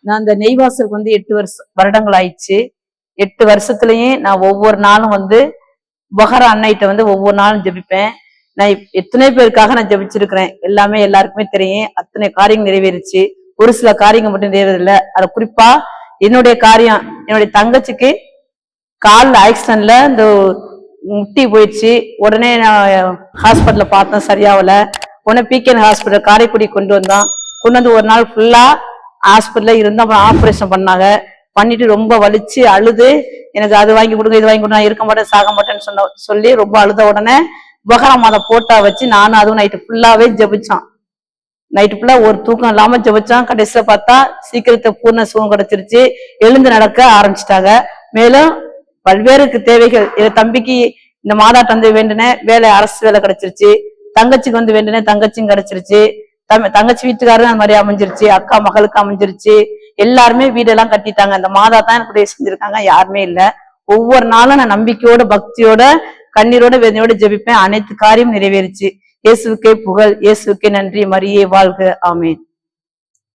நான் இந்த நெய்வாசலுக்கு வந்து 8 வருடங்கள் ஆயிடுச்சு. 8 வருஷத்துலயும் நான் ஒவ்வொரு நாளும் வந்து உபகார அன்னைட்ட வந்து ஒவ்வொரு நாளும் ஜெபிப்பேன். நான் எத்தனை பேருக்காக நான் ஜெபிச்சிருக்கிறேன். எல்லாமே எல்லாருக்குமே தெரியும். அத்தனை காரியங்கள் நிறைவேறிச்சு. ஒரு சில காரியங்கள் மட்டும் நிறைவேறல. அது குறிப்பா என்னுடைய காரியம், என்னுடைய தங்கச்சிக்கு கால் ஆக்சிடென்ட்ல இந்த முட்டி போயிடுச்சு. உடனே நான் ஹாஸ்பிட்டல்ல பார்த்தேன், சரியாவல. உடனே பிகேஎன் ஹாஸ்பிட்டல் காரைக்குடி கொண்டு வந்து ஒரு நாள் ஃபுல்லா ஹாஸ்பிட்டல்ல இருந்து அப்புறம் ஆபரேஷன் பண்ணாங்க. பண்ணிட்டு ரொம்ப வலிச்சு அழுது, எனக்கு அது வாங்கி கொடுங்க, இது வாங்கி கொடுங்க, நான் இருக்க மாட்டேன், சாக மாட்டேன்னு சொல்லி ரொம்ப அழுத உடனே உபகார மாத போட்டா வச்சு நானும் அதுவும் நைட்டு ஃபுல்லாவே ஜெபிச்சான். நைட்டு ஃபுல்லா ஒரு தூக்கம் இல்லாம ஜெபிச்சான். கடைசியில பார்த்தா சீக்கிரத்தை பூர்ண சுகம் கிடைச்சிருச்சு. எழுந்து நடக்க ஆரம்பிச்சிட்டாங்க. மேலும் பல்வேறு தேவைகள், என் தம்பிக்கு இந்த மாதாட்டம் வந்து வேண்டின வேலை, அரசு வேலை கிடைச்சிருச்சு. தங்கச்சிக்கு வந்து வேண்டின தங்கச்சியும் கிடைச்சிருச்சு. தங்கச்சி வீட்டுக்காரரும் அந்த மாதிரி அமைஞ்சிருச்சு. அக்கா மகளுக்கு அமைஞ்சிருச்சு. எல்லாருமே வீடெல்லாம் கட்டிட்டாங்க. இந்த மாதா தான் எனக்கு உதவி செஞ்சிருக்காங்க, யாருமே இல்லை. ஒவ்வொரு நாளும் நான் நம்பிக்கையோட பக்தியோட கண்ணீரோட வேதனையோட ஜெபிப்பேன். அனைத்து காரியம் நிறைவேறிச்சு. இயேசுக்கே புகழ், இயேசுக்கே நன்றி, மரியே வாழ்க, ஆமீன்.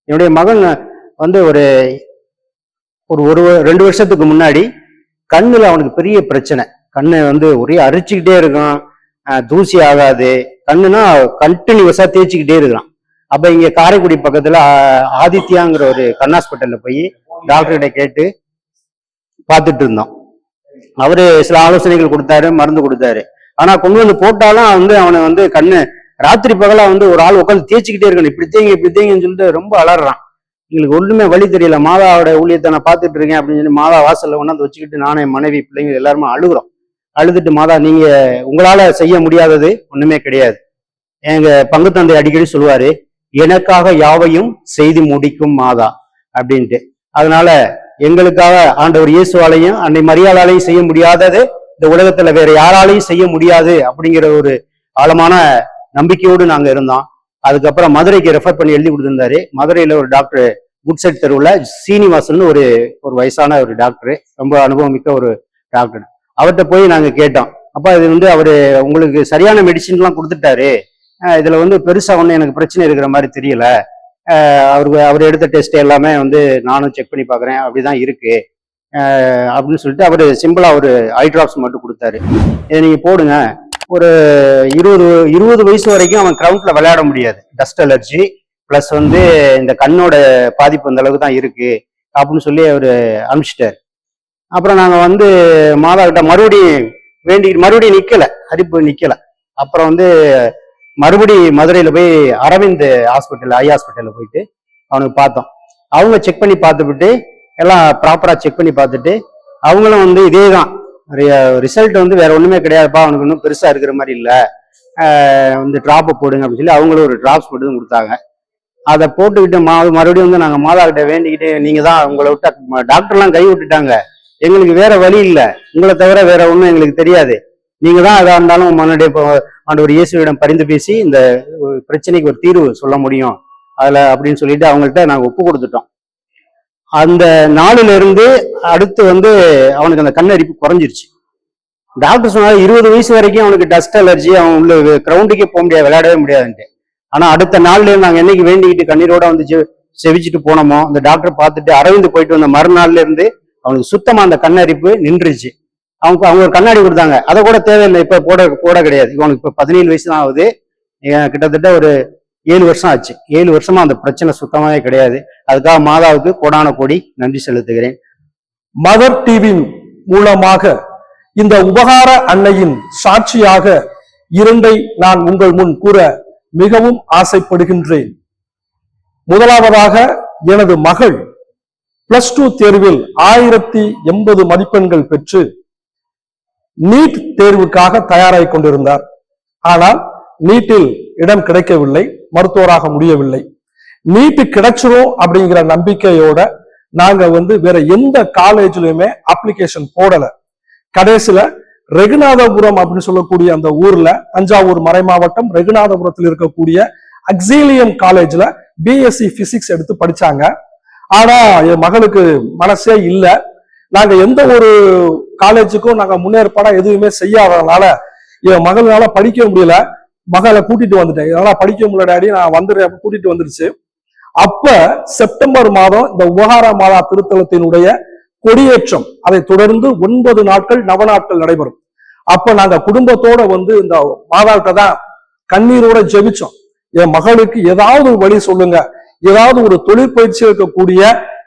என்னுடைய மகன் வந்து ஒரு 2 வருஷத்துக்கு முன்னாடி கண்ணுல அவனுக்கு பெரிய பிரச்சனை. கண்ணு வந்து ஒரே அரிச்சுக்கிட்டே இருக்கும், தூசி ஆகாது. கண்ணுனா கண்டினியூஸா தேய்ச்சிக்கிட்டே இருக்கிறான். அப்ப இங்க காரைக்குடி பக்கத்துல ஆதித்யாங்கிற ஒரு கண் ஹாஸ்பிட்டல்ல போய் டாக்டர்கிட்ட கேட்டு பார்த்துட்டு இருந்தோம். அவரு சில ஆலோசனைகள் கொடுத்தாரு, மருந்து கொடுத்தாரு. ஆனா கொண்டு வந்து போட்டாலும் அவனை வந்து கண்ணு ராத்திரி பகலா வந்து ஒரு ஆள் உட்காந்து தேய்ச்சிக்கிட்டே இருக்கணும். இப்படி தேங்கன்னு சொல்லிட்டு ரொம்ப அலறான். எங்களுக்கு ஒண்ணுமே வழி தெரியல. மாதாவோட ஊழியத்தை நான் பார்த்துட்டு இருக்கேன் அப்படின்னு சொல்லி மாதா வாசல்ல கொண்டாந்து வச்சுக்கிட்டு நானே, மனைவி, பிள்ளைங்க எல்லாருமே அழுகுறோம். அழுதுட்டு, மாதா நீங்க உங்களால செய்ய முடியாதது ஒண்ணுமே கிடையாது. எங்க பங்கு தந்தை அடிக்கடி சொல்லுவாரு, எனக்காக யாவையும் செய்து முடிக்கும் மாதா அப்படின்ட்டு. அதனால எங்களுக்காக ஆண்டவர் இயேசுவாலையும் அன்னை மரியாளாலையும் செய்ய முடியாதது இந்த உலகத்துல வேற யாராலையும் செய்ய முடியாது அப்படிங்கிற ஒரு ஆழமான நம்பிக்கையோடு நாங்க இருந்தோம். அதுக்கப்புறம் மதுரைக்கு ரெஃபர் பண்ணி எழுதி கொடுத்திருந்தாரு. மதுரையில ஒரு டாக்டர் குட்செட் தெருவுல சீனிவாசன் ஒரு வயசான ஒரு டாக்டர், ரொம்ப அனுபவம் மிக்க ஒரு டாக்டர். அவர்கிட்ட போய் நாங்க கேட்டோம். அப்ப இது வந்து அவரு உங்களுக்கு சரியான மெடிசின் எல்லாம் கொடுத்துட்டாரு, இதுல வந்து பெருசா ஒண்ணு எனக்கு பிரச்சனை இருக்கிற மாதிரி தெரியல, அவர் எடுத்த டெஸ்ட் எல்லாமே வந்து நானும் செக் பண்ணி பாக்குறேன், அப்படிதான் இருக்கு அப்படின்னு சொல்லிட்டு அவரு சிம்பிளா ஒரு ஐ டிராப்ஸ் மட்டும் கொடுத்தாரு. இதை நீங்க போடுங்க. ஒரு 20 வயசு வரைக்கும் அவன் கிரவுண்ட்ல விளையாட முடியாது, டஸ்ட் அலர்ஜி பிளஸ் வந்து இந்த கண்ணோட பாதிப்பு அந்த அளவுக்கு தான் இருக்கு அப்படின்னு சொல்லி அவரு அனுப்பிச்சிட்டாரு. அப்புறம் நாங்க வந்து மாதா கிட்ட மறுபடியும் நிக்கல, அரிப்பு நிக்கல. அப்புறம் வந்து மதுரையில போய் அரவிந்த் ஹாஸ்பிட்டல், ஐ ஹாஸ்பிட்டல்ல போயிட்டு அவனுக்கு பார்த்தோம். அவங்க செக் பண்ணி பார்த்துட்டு எல்லாம் ப்ராப்பரா செக் பண்ணி பார்த்துட்டு அவங்களும் வந்து இதேதான் ரிசல்ட் வந்து வேற ஒண்ணுமே கிடையாதுப்பா, அவனுக்கு இன்னும் பெருசா இருக்கிற மாதிரி இல்ல, இந்த டிராப்பை போடுங்க அப்படின்னு சொல்லி அவங்களும் ஒரு டிராப்ஸ் போட்டு கொடுத்தாங்க. அதை போட்டுக்கிட்டு மறுபடியும் வந்து நாங்க மாதா கிட்ட வேண்டிக்கிட்டு, நீங்க தான் உங்களை விட்ட டாக்டர்லாம் கை விட்டுட்டாங்க, எங்களுக்கு வேற வழி இல்லை, உங்களை தவிர வேற ஒண்ணும் எங்களுக்கு தெரியாது, நீங்க தான் எதா இருந்தாலும் ஆண்டவர் இயேசுவிடம் பரிந்து பேசி இந்த பிரச்சனைக்கு ஒரு தீர்வு சொல்ல முடியும் அதுல அப்படின்னு சொல்லிட்டு அவங்கள்ட்ட நாங்க ஒப்பு கொடுத்துட்டோம். அந்த நாளில இருந்து அடுத்து வந்து அவனுக்கு அந்த கண்ணரிப்பு குறைஞ்சிருச்சு. டாக்டர் சொன்னாரு 20 வயசு வரைக்கும் அவனுக்கு டஸ்ட் அலர்ஜி, அவன் உள்ள கிரவுண்டுக்கே போக முடியாது, விளையாடவே முடியாதுன்ட்டு. ஆனா அடுத்த நாள்ல இருந்து நாங்க என்னைக்கு வேண்டிக்கிட்டு கண்ணீரோட வந்து செவிச்சுட்டு போனோமோ, அந்த டாக்டர் பார்த்துட்டு அரவிந்த் போயிட்டு வந்த மறுநாள்ல இருந்து அவனுக்கு சுத்தமா அந்த கண்ணரிப்பு நின்றுச்சு. அவங்க ஒரு கண்ணாடி கொடுத்தாங்க, அதை கூட தேவையில்லை, இப்ப போட கிடையாது. இவனுக்கு இப்ப 17 வயசு தான் ஆகுது. கிட்டத்தட்ட ஒரு 7 வருஷம் ஆச்சு. 7 வருஷமா அந்த பிரச்சனை சுத்தமாவே கிடையாது. அதுக்காக மாதாவுக்கு கோடான கோடி நன்றி செலுத்துகிறேன். மதர் டிவி மூலமாக இந்த உபகார அன்னையின் சாட்சியாக 2 நான் உங்கள் முன் கூற மிகவும் ஆசைப்படுகின்றேன். முதலாவதாக, எனது மகள் +2 தேர்வில் 1080 மதிப்பெண்கள் பெற்று நீட் தேர்வுக்காக தயாராகி கொண்டிருந்தார். ஆனால் நீட்டில் இடம் கிடைக்கவில்லை, மருத்துவராக முடியவில்லை. நீட்டு கிடைச்சிரும் அப்படிங்கிற நம்பிக்கையோட நாங்க வந்து வேற எந்த காலேஜ்லயுமே அப்ளிகேஷன் போடல. கடைசியில ரெகுநாதபுரம் அப்படின்னு சொல்லக்கூடிய அந்த ஊர்ல, தஞ்சாவூர் மறை மாவட்டம் ரெகுநாதபுரத்தில் இருக்கக்கூடிய அக்ஸீலியம் காலேஜ்ல பிஎஸ்சி பிசிக்ஸ் எடுத்து படிச்சாங்க. ஆனா என் மகளுக்கு மனசே இல்லை. நாங்க எந்த ஒரு காலேஜுக்கும் நாங்க முன்னேற்பாடா எதுவுமே செய்யாததுனால என் மகளால படிக்க முடியல. மகளை கூட்டிட்டு வந்துட்டேன், இதனால படிக்க முடியல டாடி, நான் வந்துடுறேன், கூட்டிட்டு வந்துருச்சு. அப்ப செப்டம்பர் மாதம் இந்த உபகார மாதா திருத்தலத்தினுடைய கொடியேற்றம், அதை தொடர்ந்து 9 நாட்கள் நவநாட்கள் நடைபெறும். அப்ப நாங்க குடும்பத்தோட வந்து இந்த மாதாட்ட தான் கண்ணீரோட ஜெபிச்சோம். என் மகளுக்கு ஏதாவது ஒரு வழி சொல்லுங்க, ஏதாவது ஒரு தொழிற்பயிற்சி இருக்கக்கூடிய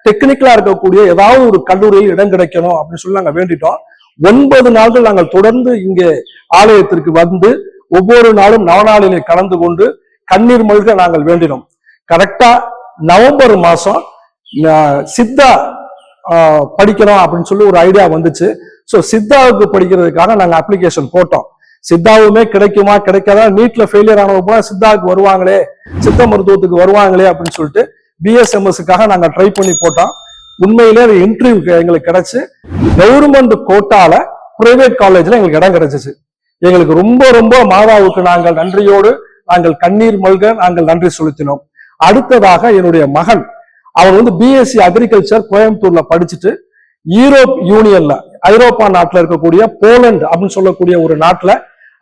டெக்னிக்கலா இருக்கக்கூடிய ஏதாவது ஒரு கல்லூரியில் இடம் கிடைக்கணும் அப்படின்னு சொல்லி நாங்க வேண்டிட்டோம். 9 நாட்கள் நாங்கள் தொடர்ந்து இங்கே ஆலயத்திற்கு வந்து ஒவ்வொரு நாளும் நவநாளிலே கலந்து கொண்டு கண்ணீர் மல்க நாங்கள் வேண்டினோம். கரெக்டா நவம்பர் மாசம் சித்தா படிக்கணும் அப்படின்னு சொல்லி ஒரு ஐடியா வந்துச்சு. ஸோ சித்தாவுக்கு படிக்கிறதுக்காக நாங்க அப்ளிகேஷன் போட்டோம். சித்தாவுமே கிடைக்குமா கிடைக்காதா, நீட்ல ஃபெயிலியர் ஆனவங்க போனா சித்தாவுக்கு வருவாங்களே, சித்த மருத்துவத்துக்கு வருவாங்களே அப்படின்னு சொல்லிட்டு பிஎஸ்எம்எஸ்க்காக நாங்க ட்ரை பண்ணி போட்டோம். உண்மையிலே அது இன்டர்வியூ எங்களுக்கு கிடைச்சு கவர்மெண்ட் கோட்டால பிரைவேட் காலேஜ்ல எங்களுக்கு இடம் கிடைச்சிச்சு. எங்களுக்கு ரொம்ப ரொம்ப மாதாவுக்கு நாங்கள் நன்றியோடு நாங்கள் கண்ணீர் மல்க நாங்கள் நன்றி செலுத்தினோம். அடுத்ததாக என்னுடைய மகன், அவர் வந்து பிஎஸ்சி அக்ரிகல்ச்சர் கோயம்புத்தூர்ல படிச்சுட்டு யூரோப் யூனியன்ல ஐரோப்பா நாட்டுல இருக்கக்கூடிய போலந்து அப்படின்னு சொல்லக்கூடிய ஒரு நாட்டுல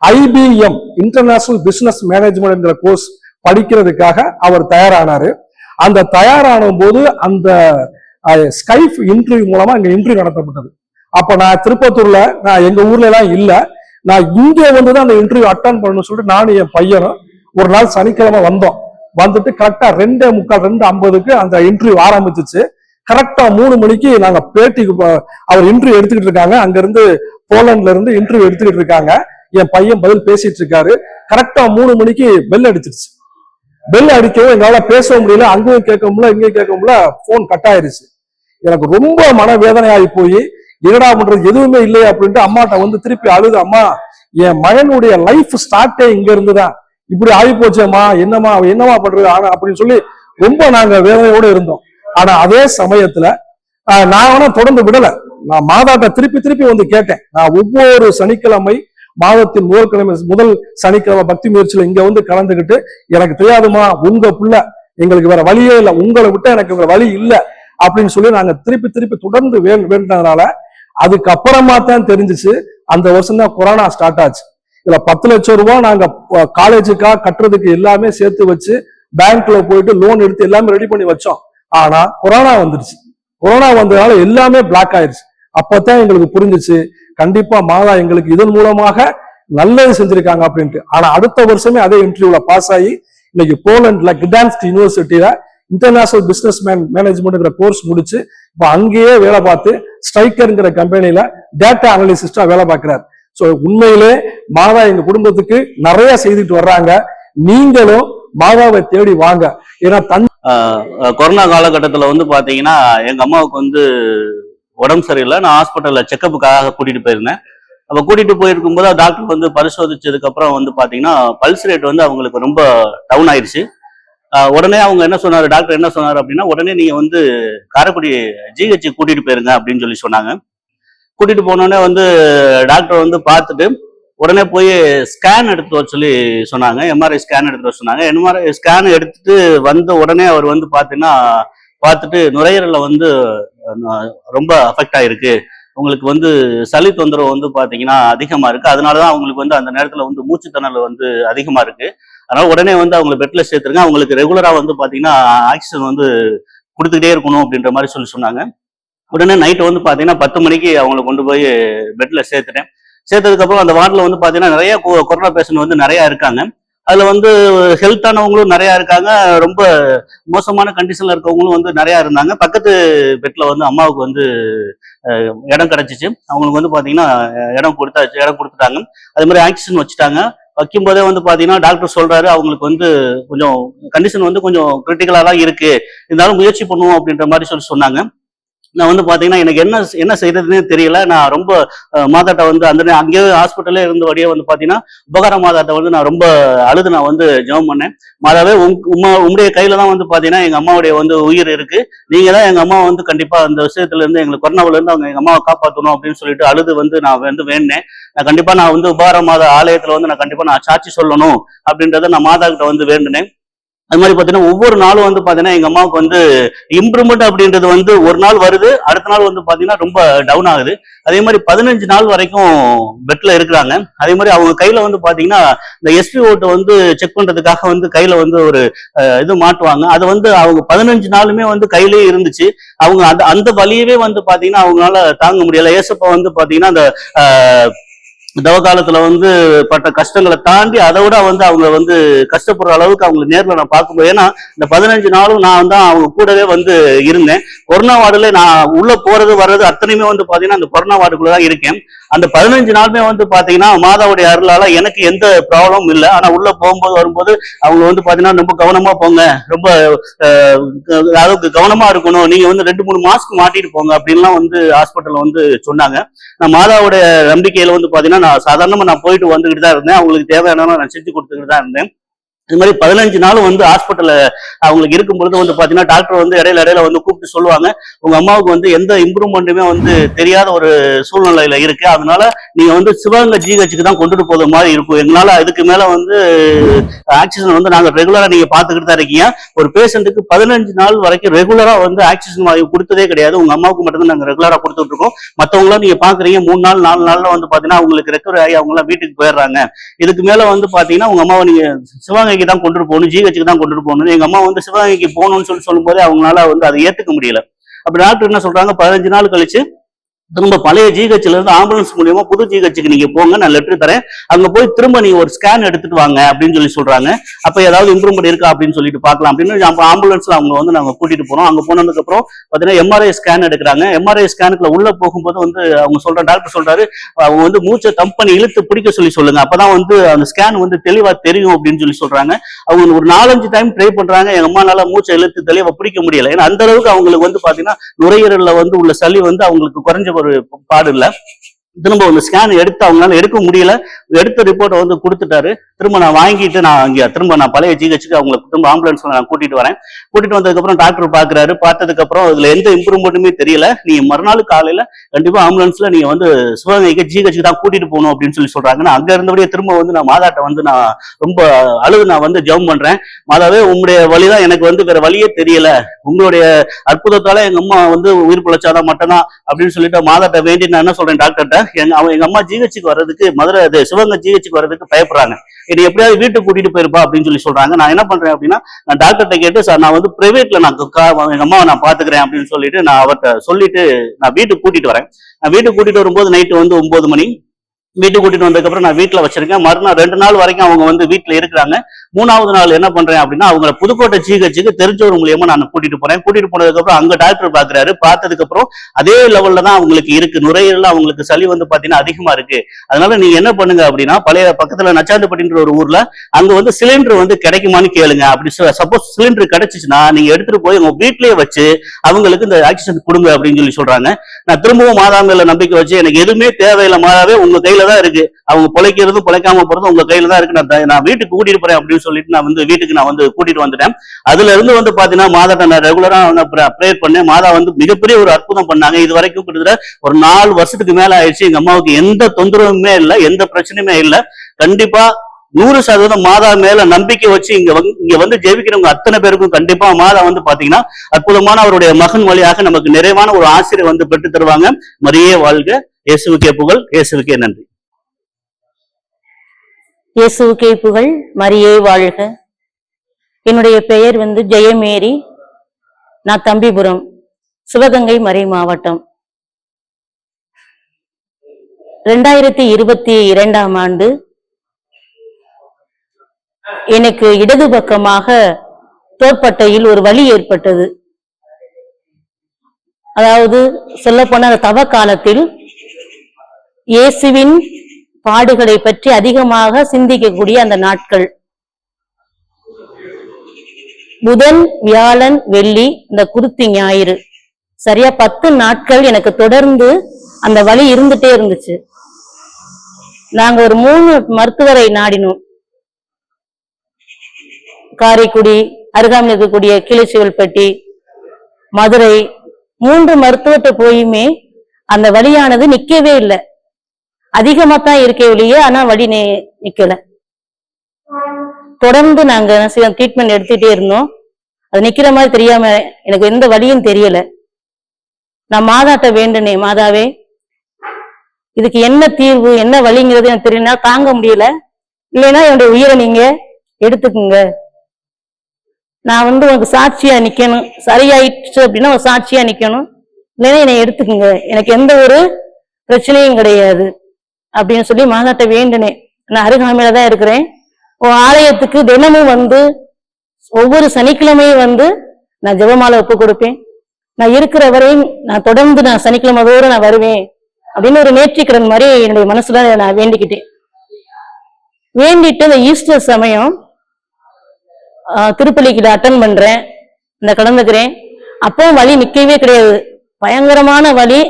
IBM international business management course படிக்கிறதுக்காக அவர் தயாரானாரு. அந்த தயாரான போது அந்த ஸ்கைப் இன்டர்வியூ மூலமா இங்க இன்டர்வியூ நடத்தப்பட்டது. அப்ப நான் திருப்பத்தூர்ல, நான் எங்க ஊர்ல எல்லாம் இல்ல, நான் இங்க வந்துதான் அந்த இன்டர்வியூ அட்டன் பண்ணணும்னு சொல்லிட்டு நானும் என் பையனும் ஒரு நாள் சனிக்கிழமை வந்தோம். வந்துட்டு கரெக்டா 2:45 2:50 அந்த இன்டர்வியூ ஆரம்பிச்சிச்சு. கரெக்டா 3 மணிக்கு நாங்க பேட்டிக்கு அவர் இன்டர்வியூ எடுத்துக்கிட்டு இருக்காங்க. அங்க இருந்து போலண்ட்ல இருந்து இன்டர்வியூ எடுத்துக்கிட்டு இருக்காங்க. என் பையன் பதில் பேசிட்டு இருக்காரு. கரெக்டா 3 மணிக்கு பெல் அடிச்சிருச்சு. பெல் அடிக்கவும் எங்களால பேச முடியல, அங்கேயும் கேட்க முடியல, இங்கேயும் கேட்க முடியல, போன் கட் ஆயிருச்சு. எனக்கு ரொம்ப மனவேதனை ஆகி போய் என்னடா பண்றது, எதுவுமே இல்லையே அப்படின்ட்டு அம்மாட்ட வந்து திருப்பி அழுது, அம்மா என் மகனுடைய லைஃப் ஸ்டார்டே இங்க இருந்துதான், இப்படி ஆகி போச்சேம்மா, என்னமா பண்றது ஆனா அப்படின்னு சொல்லி ரொம்ப நாங்க வேதனையோட இருந்தோம். ஆனா அதே சமயத்துல நான் வேணா தொடர்ந்து விடல, நான் மாதாட்ட திருப்பி திருப்பி வந்து கேட்டேன். நான் ஒவ்வொரு சனிக்கிழமை மாதத்தின் முதல் சனிக்கிழமை பக்தி முயற்சியில இங்க வந்து கலந்துகிட்டு, எனக்கு தெரியாதுமா உங்க புள்ள, எங்களுக்கு வேற வழியே இல்லை, உங்களை விட்ட எனக்கு வேற வழி இல்லை அப்படின்னு சொல்லி நாங்க திருப்பி திருப்பி தொடர்ந்து வேண்டதுனால அதுக்கப்புறமா தான் தெரிஞ்சிச்சு அந்த வருஷம் தான் கொரோனா ஸ்டார்ட் ஆச்சு. இதுல 10 லட்சம் ரூபாய் நாங்க காலேஜுக்காக கட்டுறதுக்கு எல்லாமே சேர்த்து வச்சு பேங்க்ல போயிட்டு லோன் எடுத்து எல்லாமே ரெடி பண்ணி வச்சோம். ஆனா கொரோனா வந்துருச்சு. கொரோனா வந்ததுனால எல்லாமே பிளாக் ஆயிருச்சு. அப்பதான் எங்களுக்கு புரிஞ்சிச்சு, கண்டிப்பா மாதா எங்களுக்கு இதன் மூலமாக நல்லது செஞ்சிருக்காங்க அப்படின்ட்டு. ஆனா அடுத்த வருஷமே அதே இன்டர்வியூல பாஸ் ஆகி இன்னைக்கு போலண்ட்ல கிடான்ஸ்க் யூனிவர்சிட்டியில இன்டர்நேஷனல் பிசினஸ் மேனேஜ்மெண்ட் கோர்ஸ் முடிச்சு இப்ப அங்கேயே வேலை பார்த்து ஸ்ட்ரைக்கர்ங்கிற கம்பெனில டேட்டா அனலிசிஸ்டா வேலை பார்க்கிறார். சோ உண்மையிலே மாதா எங்க குடும்பத்துக்கு நிறைய செய்துட்டு வர்றாங்க. நீங்களும் மாதாவை தேடி வாங்க. ஏன்னா கொரோனா காலகட்டத்துல வந்து பாத்தீங்கன்னா எங்க அம்மாவுக்கு வந்து உடம்பு சரியில்லை. நான் ஹாஸ்பிட்டல்ல செக்கப்புக்காக கூட்டிட்டு போயிருந்தேன். அப்ப கூட்டிட்டு போயிருக்கும் போது டாக்டர் வந்து பரிசோதிச்சதுக்கு அப்புறம் வந்து பாத்தீங்கன்னா பல்ஸ் ரேட் வந்து அவங்களுக்கு ரொம்ப டவுன் ஆயிடுச்சு. உடனே அவங்க என்ன சொன்னாரு, டாக்டர் என்ன சொன்னாரு அப்படின்னா, உடனே நீங்க வந்து காரைக்குடி GH கூட்டிட்டு போயிருங்க அப்படின்னு சொல்லி சொன்னாங்க. கூட்டிட்டு போனோடனே வந்து டாக்டர் வந்து பார்த்துட்டு உடனே போய் ஸ்கேன் எடுத்து வர சொல்லி சொன்னாங்க. MRI ஸ்கேன் எடுத்து வர சொன்னாங்க. MRI ஸ்கேன் எடுத்துட்டு வந்த உடனே அவர் வந்து பாத்தீங்கன்னா பார்த்துட்டு நுரையீரல்ல வந்து ரொம்ப அஃபெக்ட் ஆயிருக்கு, உங்களுக்கு வந்து சளி தொந்தரவு வந்து பாத்தீங்கன்னா அதிகமா இருக்கு, அதனாலதான் அவங்களுக்கு வந்து அந்த நேரத்துல வந்து மூச்சுத்திணறல் வந்து அதிகமா இருக்கு, அதனால உடனே வந்து அவங்களை பெட்ல சேர்த்துருங்க, அவங்களுக்கு ரெகுலரா வந்து பாத்தீங்கன்னா ஆக்சிஜன் வந்து கொடுத்துக்கிட்டே இருக்கணும் அப்படின்ற மாதிரி சொன்னாங்க. உடனே நைட்டு வந்து பாத்தீங்கன்னா 10 மணிக்கு அவங்களை கொண்டு போய் பெட்ல சேர்த்துட்டேன். சேர்த்ததுக்கு அப்புறம் அந்த வார்டில் வந்து பாத்தீங்கன்னா நிறைய கொரோனா பேஷண்ட் வந்து நிறைய இருக்காங்க. அதுல வந்து ஹெல்த்தானவங்களும் நிறைய இருக்காங்க, ரொம்ப மோசமான கண்டிஷன்ல இருக்கவங்களும் வந்து நிறைய இருந்தாங்க. பக்கத்து பெட்ல வந்து அம்மாவுக்கு வந்து இடம் கிடைச்சிச்சு. அவங்களுக்கு வந்து பாத்தீங்கன்னா இடம் கொடுத்துட்டாங்க. அது மாதிரி ஆக்சிஜன் வச்சுட்டாங்க. வைக்கும்போதே வந்து பாத்தீங்கன்னா டாக்டர் சொல்றாரு, அவங்களுக்கு வந்து கொஞ்சம் கண்டிஷன் வந்து கொஞ்சம் கிரிட்டிக்கலா தான் இருக்கு, இருந்தாலும் முயற்சி பண்ணுவோம் அப்படின்ற மாதிரி சொன்னாங்க. நான் வந்து பாத்தீங்கன்னா எனக்கு என்ன செய்யறதுன்னே தெரியல. நான் ரொம்ப மாதாட்ட வந்து அந்த அங்கேயே ஹாஸ்பிட்டல்லே இருந்தபடியே வந்து பாத்தீங்கன்னா உபகார மாதாட்ட வந்து நான் ரொம்ப அழுது நான் வந்து ஜெபம் பண்ணேன். மாதாவே உங்களுடைய கையில தான் வந்து பாத்தீங்கன்னா எங்க அம்மாவுடைய வந்து உயிர் இருக்கு, நீங்க தான் எங்க அம்மா வந்து கண்டிப்பா அந்த விஷயத்துல இருந்து எங்களுக்கு கொரோனாவில இருந்து அவங்க எங்க அம்மாவை காப்பாற்றணும் அப்படின்னு சொல்லிட்டு அழுது வந்து நான் வந்து வேண்டேன். நான் கண்டிப்பா நான் வந்து உபகார மாதா ஆலயத்துல வந்து நான் கண்டிப்பா நான் சாட்சி சொல்லணும் அப்படின்றத நான் மாதா கிட்ட வந்து வேண்டினேன். அது மாதிரி பாத்தீங்கன்னா ஒவ்வொரு நாளும் வந்து பாத்தீங்கன்னா எங்க அம்மாவுக்கு வந்து இம்ப்ரூவ்மெண்ட் அப்படின்றது வந்து ஒரு நாள் வருது, அடுத்த நாள் வந்து பாத்தீங்கன்னா ரொம்ப டவுன் ஆகுது. அதே மாதிரி 15 நாள் வரைக்கும் பெட்ல இருக்கிறாங்க. அதே மாதிரி அவங்க கையில வந்து பாத்தீங்கன்னா இந்த எஸ்பி ஓட்டை வந்து செக் பண்றதுக்காக வந்து கையில வந்து ஒரு இது மாட்டுவாங்க. அது வந்து அவங்க 15 நாளுமே வந்து கையிலேயே இருந்துச்சு. அவங்க அந்த அந்த வலியவே வந்து பாத்தீங்கன்னா அவங்களால தாங்க முடியல. ஏசப்பா வந்து பாத்தீங்கன்னா அந்த தவ காலத்துல வந்து பட்ட கஷ்டங்களை தாண்டி அதை விட வந்து அவங்க வந்து கஷ்டப்படுற அளவுக்கு அவங்க நேர்ல நான் பார்க்கும்போது, ஏன்னா இந்த 15 நாளும் நான் தான் அவங்க கூடவே வந்து இருந்தேன். கொரோனா வார்டுல நான் உள்ள போறது வர்றது அத்தனையுமே வந்து பாத்தீங்கன்னா அந்த கொரோனா வார்டுக்குள்ளதான் இருக்கேன். அந்த 15 நாளுமே வந்து பாத்தீங்கன்னா மாதாவுடைய அருளால எனக்கு எந்த ப்ராப்ளமும் இல்லை. ஆனா உள்ள போகும்போது வரும்போது அவங்க வந்து பாத்தீங்கன்னா ரொம்ப கவனமா போங்க, ரொம்ப அளவுக்கு கவனமா இருக்கணும், நீங்க வந்து 2-3 மாஸ்க் மாட்டிட்டு போங்க அப்படின்லாம் வந்து ஹாஸ்பிட்டல்ல வந்து சொன்னாங்க. நான் மாதாவுடைய நம்பிக்கையில வந்து பாத்தீங்கன்னா நான் சாதாரணமா நான் போயிட்டு வந்துகிட்டு தான் இருந்தேன். அவங்களுக்கு தேவையான நான் செஞ்சு கொடுத்துக்கிட்டு தான் இருந்தேன். இது மாதிரி 15 நாளும் வந்து ஹாஸ்பிட்டல்ல அவங்களுக்கு இருக்கும் பொழுது வந்து பாத்தீங்கன்னா டாக்டர் வந்து இடையில வந்து கூப்பிட்டு சொல்லுவாங்க, உங்க அம்மாவுக்கு வந்து எந்த இம்ப்ரூவ்மெண்ட்டுமே வந்து தெரியாத ஒரு சூழ்நிலையில இருக்கு, அதனால நீங்க வந்து சிவகங்கை ஜிஹெச்சுக்கு தான் கொண்டுட்டு போகிற மாதிரி இருக்கும். எங்களால அதுக்கு மேல வந்து ஆக்சிஜன் வந்து நாங்க ரெகுலரா நீங்க பாத்துக்கிட்டு தான் இருக்கீங்க. ஒரு பேஷண்ட்டுக்கு 15 நாள் வரைக்கும் ரெகுலரா வந்து ஆக்சிஜன் வாயு கொடுத்ததே கிடையாது. உங்க அம்மாவுக்கு மட்டும்தான் நாங்க ரெகுலரா கொடுத்துட்டு இருக்கோம். மத்தவங்களாம் நீங்க பாக்குறீங்க 3 நாள் 4 நாள்ல வந்து பாத்தீங்கன்னா அவங்களுக்கு ரெக்கவரி ஆகி அவங்க எல்லாம் வீட்டுக்கு போயிடுறாங்க. இதுக்கு மேல வந்து பாத்தீங்கன்னா உங்க அம்மாவை நீங்க சிவகங்கை தான் கொண்டு போகணும், ஜிஹெச்சுக்கு தான் கொண்டு போகணும். எங்க அம்மா வந்து சிவகங்கைக்கு போகணும்னு சொல்லும்போது அவங்களால வந்து அதை ஏத்துக்க முடியல. அப்ப டாக்டர் என்ன சொல்றாங்க, 15 நாள் கழிச்சு திரும்ப பழைய ஜிஹெச்ல இருந்து ஆம்புலன்ஸ் மூலியமா புது ஜிஹெச்சுக்கு நீங்க போங்க, நான் லெட்டர் தரேன், அங்க போய் திரும்ப நீங்க ஒரு ஸ்கேன் எடுத்துட்டு வாங்க அப்படின்னு சொல்றாங்க. அப்ப ஏதாவது இம்ப்ரூவ்மெண்ட் இருக்கா அப்படின்னு சொல்லிட்டு பார்க்கலாம் அப்படின்னு ஆம்புலன்ஸ்ல அவங்க வந்து நாங்க கூட்டிட்டு போறோம். அங்க போனதுக்கு அப்புறம் பாத்தீங்கன்னா எம்ஆர்ஐ ஸ்கேன் எடுக்கிறாங்க. எம்ஆர்ஐ ஸ்கேனுக்குள்ள உள்ள போகும்போது வந்து அவங்க டாக்டர் சொல்றாரு, அவங்க வந்து மூச்சை தம் பண்ணி இழுத்து பிடிக்க சொல்லுங்க, அப்பதான் வந்து அந்த ஸ்கேன் வந்து தெளிவா தெரியும் அப்படின்னு சொல்றாங்க. அவங்க ஒரு 4-5 டைம் ட்ரை பண்றாங்க. எங்க அம்மானால மூச்சை இழுத்து தெளிவா பிடிக்க முடியல. ஏன்னா அந்த அளவுக்கு அவங்களுக்கு வந்து பாத்தீங்கன்னா நுரையீரல்ல வந்து உள்ள சளி வந்து அவங்களுக்கு குறைஞ்ச ஒரு பாடு இல்ல. திரும்ப ஒரு ஸ்கேன் எடுத்து அவங்களால எடுக்க முடியல. எடுத்த ரிப்போர்ட்டை வந்து கொடுத்துட்டாரு. திரும்ப நான் வாங்கிட்டு நான் பழைய ஜிஹெச்சுக்கு அவங்களை திரும்ப ஆம்புலன்ஸ்ல நான் கூட்டிட்டு வரேன். கூட்டிட்டு வந்ததுக்கு அப்புறம் டாக்டர் பாக்குறாரு. பார்த்ததுக்கு அப்புறம் இதுல எந்த இம்ப்ரூவ்மெண்ட்டுமே தெரியல, நீங்க மறுநாள் காலையில கண்டிப்பா ஆம்புலன்ஸ்ல நீங்க வந்து சிவகங்கைக்கு ஜிஹெச்சுக்கு தான் கூட்டிட்டு போகணும் அப்படின்னு சொல்றாங்க. நான் அங்க இருந்தபடியே திரும்ப வந்து நான் மாதாட்ட வந்து நான் ரொம்ப அழுது நான் வந்து ஜெபம் பண்றேன். மாதாவே, உங்களுடைய வழிதான், எனக்கு வந்து வேற வழியே தெரியல, உங்களுடைய அற்புதத்தால எங்க அம்மா வந்து உயிர் பிழைச்சாதான் மட்டும்தான் அப்படின்னு சொல்லிட்டு மாதாட்ட வேண்டி நான் என்ன சொல்றேன் டாக்டர்கிட்ட, எங்க அம்மா ஜிஹெச்சுக்கு வர்றதுக்கு மதுரை சிவகங்கை ஜிஹெச்சுக்கு வர்றதுக்கு பயப்படுறாங்க, என்னை எப்படியாவது வீட்டுக்கு கூட்டிட்டு போயிருப்பா அப்படின்னு சொல்றாங்க. நான் என்ன பண்றேன் அப்படின்னா, நான் டாக்டர்கிட்ட கேட்டு, சார் நான் வந்து பிரைவேட்ல நான் எங்க அம்மாவை நான் பாத்துக்கிறேன் அப்படின்னு சொல்லிட்டு நான் அவர்கிட்ட சொல்லிட்டு நான் வீட்டுக்கு கூட்டிட்டு வரேன். நான் வீட்டுக்கு கூட்டிட்டு வரும்போது நைட்டு வந்து 9 மணி. வீட்டுக்கு கூட்டிட்டு வந்ததுக்கு அப்புறம் நான் வீட்டுல வச்சிருக்கேன். மறுநாள் 2 நாள் வரைக்கும் அவங்க வந்து வீட்டுல இருக்கிறாங்க. 3ஆவது நாள் என்ன பண்றேன் அப்படின்னா, அவங்களை புதுக்கோட்டை ஜிஹெச்சுக்கு தெரிஞ்சவர் மூலியமா நான் கூட்டிட்டு போறேன். கூட்டிட்டு போனதுக்கு அப்புறம் அங்க டாக்டர் பாக்குறாரு. பார்த்ததுக்கு அப்புறம் அதே லெவல்ல தான் அவங்களுக்கு இருக்கு, நுரையீரல்ல அவங்களுக்கு சளி வந்து பாத்தீங்கன்னா அதிகமா இருக்கு. அதனால நீங்க என்ன பண்ணுங்க அப்படின்னா, பழைய பக்கத்துல நச்சாந்துப்பட்டின்ற ஒரு ஊர்ல அங்க வந்து சிலிண்டர் வந்து கிடைக்குமான்னு கேளுங்க. அப்படி சப்போஸ் சிலிண்டர் கிடைச்சிச்சுன்னா நீங்க எடுத்துட்டு போய் உங்க வீட்லயே வச்சு அவங்களுக்கு இந்த ஆக்சிஜன் கொடுங்க அப்படின்னு சொல்றாங்க. நான் திரும்பவும் மாதா மேல நம்பிக்கை வச்சு, எனக்கு எதுவுமே தேவையில்லை மாதாவே, உங்க கையில தான் இருக்கு, அவங்க பிழைக்கிறதும் பிழைக்காம போறதும் உங்க கையில தான் இருக்கு, நான் வீட்டுக்கு கூட்டிட்டு போறேன் அப்படின்னு சொல்லிட்டு நான் வந்து வீட்டுக்கு நான் வந்து கூட்டிட்டு வந்துட்டேன். அதுல இருந்து வந்து பாத்தீங்கன்னா மாதாட்ட நான் ரெகுலரா ப்ரேயர் பண்ணேன். மாதா வந்து மிகப்பெரிய ஒரு அற்புதம் பண்ணாங்க. இது வரைக்கும் கிட்டத்தட்ட ஒரு 4 வருஷத்துக்கு மேல ஆயிடுச்சு. எங்க அம்மாவுக்கு எந்த தொந்தரவுமே இல்லை, எந்த பிரச்சனையுமே இல்லை. கண்டிப்பா 100% மாதா மேல நம்பிக்கை வச்சு இங்க வந்து ஜெபிக்கிறவங்க அத்தனை பேருக்கும் கண்டிப்பா மாதா வந்து பாத்தீங்கன்னா அற்புதமான அவருடைய மகன் வழியாக நமக்கு நிறைவான ஒரு ஆசிரியர் வந்து பெற்று தருவாங்க. மரியே வாழ்க, இயேசுவுக்கே புகழ், இயேசுவுக்கே நன்றி. இயேசுவுக்கே புகழ், மரியே வாழ்க. என்னுடைய பெயர் வந்து ஜெயமேரி. நான் தம்பிபுரம், சிவகங்கை மறை மாவட்டம். 2022ஆம் ஆண்டு எனக்கு இடது பக்கமாக தோள்பட்டையில் ஒரு வலி ஏற்பட்டது. அதாவது சொல்லப்போன அந்த தவ காலத்தில் இயேசுவின் பாடுகளை பற்றி அதிகமாக சிந்திக்கக்கூடிய அந்த நாட்கள், புதன், வியாழன், வெள்ளி, இந்த குருத்தி ஞாயிறு, சரியா 10 நாட்கள் எனக்கு தொடர்ந்து அந்த வலி இருந்துட்டே இருந்துச்சு. நாங்க ஒரு 3 மருத்துவரை நாடினோம். காரைக்குடி, அருகாமையில் இருக்கக்கூடிய கிளிச்சிவல்பட்டி, மதுரை, 3 மருத்துவத்தை போயுமே அந்த வலியானது நிக்கவே இல்லை. அதிகமா தான் இருக்கே ஒழிய, ஆனா வலி நிக்கல. தொடர்ந்து நாங்க ட்ரீட்மெண்ட் எடுத்துட்டே இருந்தோம். அது நிக்கிற மாதிரி தெரியாம எனக்கு எந்த வழியும் தெரியல. நான் மாதாட்ட வேண்டுனேன், மாதாவே இதுக்கு என்ன தீர்வு என்ன வழிங்கிறது எனக்கு தெரியல, தாங்க முடியல, இல்லைன்னா என்னுடைய உயிரை நீங்க எடுத்துக்குங்க, நான் உனக்கு சாட்சியா நிக்கணும், சரியாயிடுச்சு அப்படின்னா ஒரு சாட்சியா நிக்கணும், இல்லைன்னா என்னை எடுத்துக்குங்க, எனக்கு எந்த ஒரு பிரச்சனையும் கிடையாது அப்படின்னு சொல்லி மாதாட்ட வேண்டுனேன். நான் அருகாமையில தான் இருக்கிறேன். ஆலயத்துக்கு தினமும் ஒவ்வொரு சனிக்கிழமையும் நான் ஜெபமாலை ஒப்பு கொடுப்பேன். நான் இருக்கிற வரையும் நான் தொடர்ந்து நான் சனிக்கிழமை தோறும் நான் வருவேன் அப்படின்னு ஒரு நேர்த்திக்கடன் மாதிரி என்னுடைய மனசுல நான் வேண்டிக்கிட்டேன். வேண்டிட்டு இந்த ஈஸ்டர் சமயம் திருப்பலிக்கு அட்டன் பண்றேன், இந்த கலந்துக்கிறேன். அப்பவும் வலி நிக்கவே கிடையாது, பயங்கரமான வலி.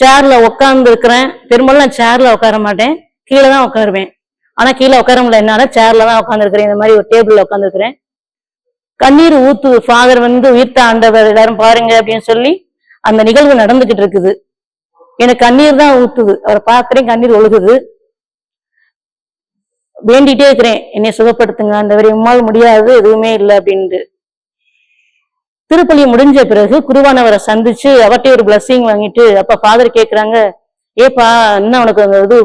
சேர்ல உட்கார்ந்து இருக்கிறேன். பெரும்பாலும் நான் சேர்ல உட்கார மாட்டேன், கீழே தான் உட்காருவேன். ஆனா கீழே உட்கார முடியல, என்னால சேர்ல தான் உட்கார்ந்து இருக்கிறேன். இந்த மாதிரி ஒரு டேபிள்ல உட்கார்ந்து இருக்கிறேன். கண்ணீர் ஊத்து, ஃபாதர் உயிர்த்த ஆண்டவர் எல்லாரும் பாருங்க அப்படின்னு சொல்லி அந்த நிகழ்வு நடந்துகிட்டு இருக்குது. எனக்கு கண்ணீர் தான் ஊத்துது, அவரை பார்க்கிறேன், கண்ணீர் ஒழுகுது. வேண்டிட்டே இருக்கிறேன், என்னை சுகப்படுத்துங்க ஆண்டவரே, உம்மால் முடியாது எதுவுமே இல்லை அப்படின்ட்டு. திருப்பலி முடிஞ்ச பிறகு குருவானவரை சந்திச்சு அவர்கிட்ட ஒரு பிளஸ்ஸிங் வாங்கிட்டு, அப்ப ஃபாதர் கேக்குறாங்க, ஏப்பா இன்னும் உனக்கு அந்த இது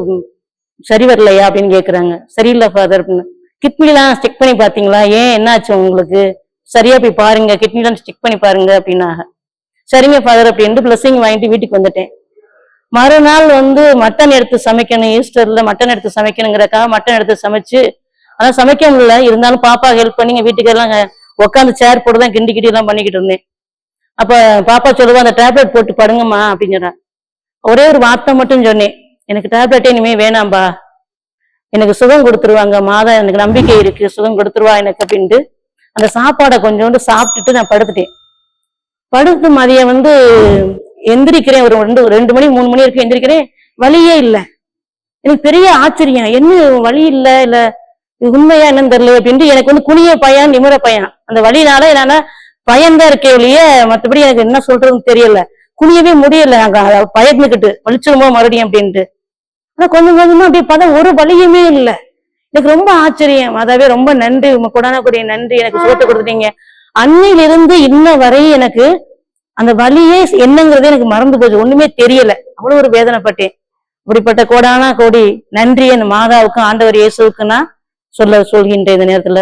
சரி வரலையா அப்படின்னு கேக்குறாங்க. சரியில்லை ஃபாதர் அப்படின்னு. கிட்னிலாம் செக் பண்ணி பாத்தீங்களா, ஏன் என்னாச்சு உங்களுக்கு, சரியா போய் பாருங்க, கிட்னிலாம் செக் பண்ணி பாருங்க அப்படின்னாங்க. சரிங்க ஃபாதர் அப்படின்ட்டு பிளஸ்ஸிங் வாங்கிட்டு வீட்டுக்கு வந்துட்டேன். மறுநாள் மட்டன் எடுத்து சமைக்கணும், ஈஸ்டர்ல மட்டன் எடுத்து சமைக்கணுங்கிறக்காக மட்டன் எடுத்து சமைச்சு, ஆனா சமைக்க முடியல, இருந்தாலும் பாப்பா ஹெல்ப் பண்ணி வீட்டுக்கு எல்லாம் உட்காந்து சேர் போட்டு தான் கிண்டி எல்லாம் பண்ணிக்கிட்டு இருந்தேன். அப்ப பாப்பா சொல்லுவா, அந்த டேப்லெட் போட்டு படுங்கம்மா அப்படின்னு சொன்னா. ஒரே ஒரு வார்த்தை மட்டும் சொன்னேன், எனக்கு டேப்லெட்டே இனிமே வேணாம்பா, எனக்கு சுகம் கொடுத்துருவாங்க, மாதா எனக்கு நம்பிக்கை இருக்கு, சுகம் கொடுத்துருவா எனக்கு அப்படின்ட்டு அந்த சாப்பாடை கொஞ்சோண்டு சாப்பிட்டுட்டு நான் படுத்துட்டேன். படுத்து மதியம் எந்திரிக்கிறேன், ஒரு 2 மணி 3 மணி வரைக்கும் எந்திரிக்கிறேன், வலியே இல்லை. எனக்கு பெரிய ஆச்சரியம், என்ன வலி இல்லை, இல்ல உண்மையா என்னன்னு தெரியல அப்படின்ட்டு. எனக்கு குனிய பயம் நிமிர பயம், அந்த வலினால என்னால பயன்தான் இருக்கே ஒழிய மற்றபடி எனக்கு என்ன சொல்றதுன்னு தெரியல, குனியவே முடியல. நாங்க பயந்துக்கிட்டு வலிச்சிருமோ மறுபடியும் அப்படின்ட்டு. ஆனா கொஞ்சம் கொஞ்சமா அப்படியே பார்த்தா ஒரு வலியுமே இல்லை. எனக்கு ரொம்ப ஆச்சரியம், அதாவே ரொம்ப நன்றி, உங்க கொடான கூடிய நன்றி, எனக்கு சுகத்தை கொடுத்துட்டீங்க. அன்னையிலிருந்து இன்ன வரை எனக்கு அந்த வலியே என்னங்கிறதே எனக்கு மறந்து போச்சு, ஒண்ணுமே தெரியல, அவ்வளவு ஒரு வேதனைப்பட்டேன். இப்படிப்பட்ட கோடான கோடி நன்றி அந்த மாதாவுக்கும் ஆண்டவர் இயேசுவுக்கு நான் சொல்கின்றேன். இந்த நேரத்துல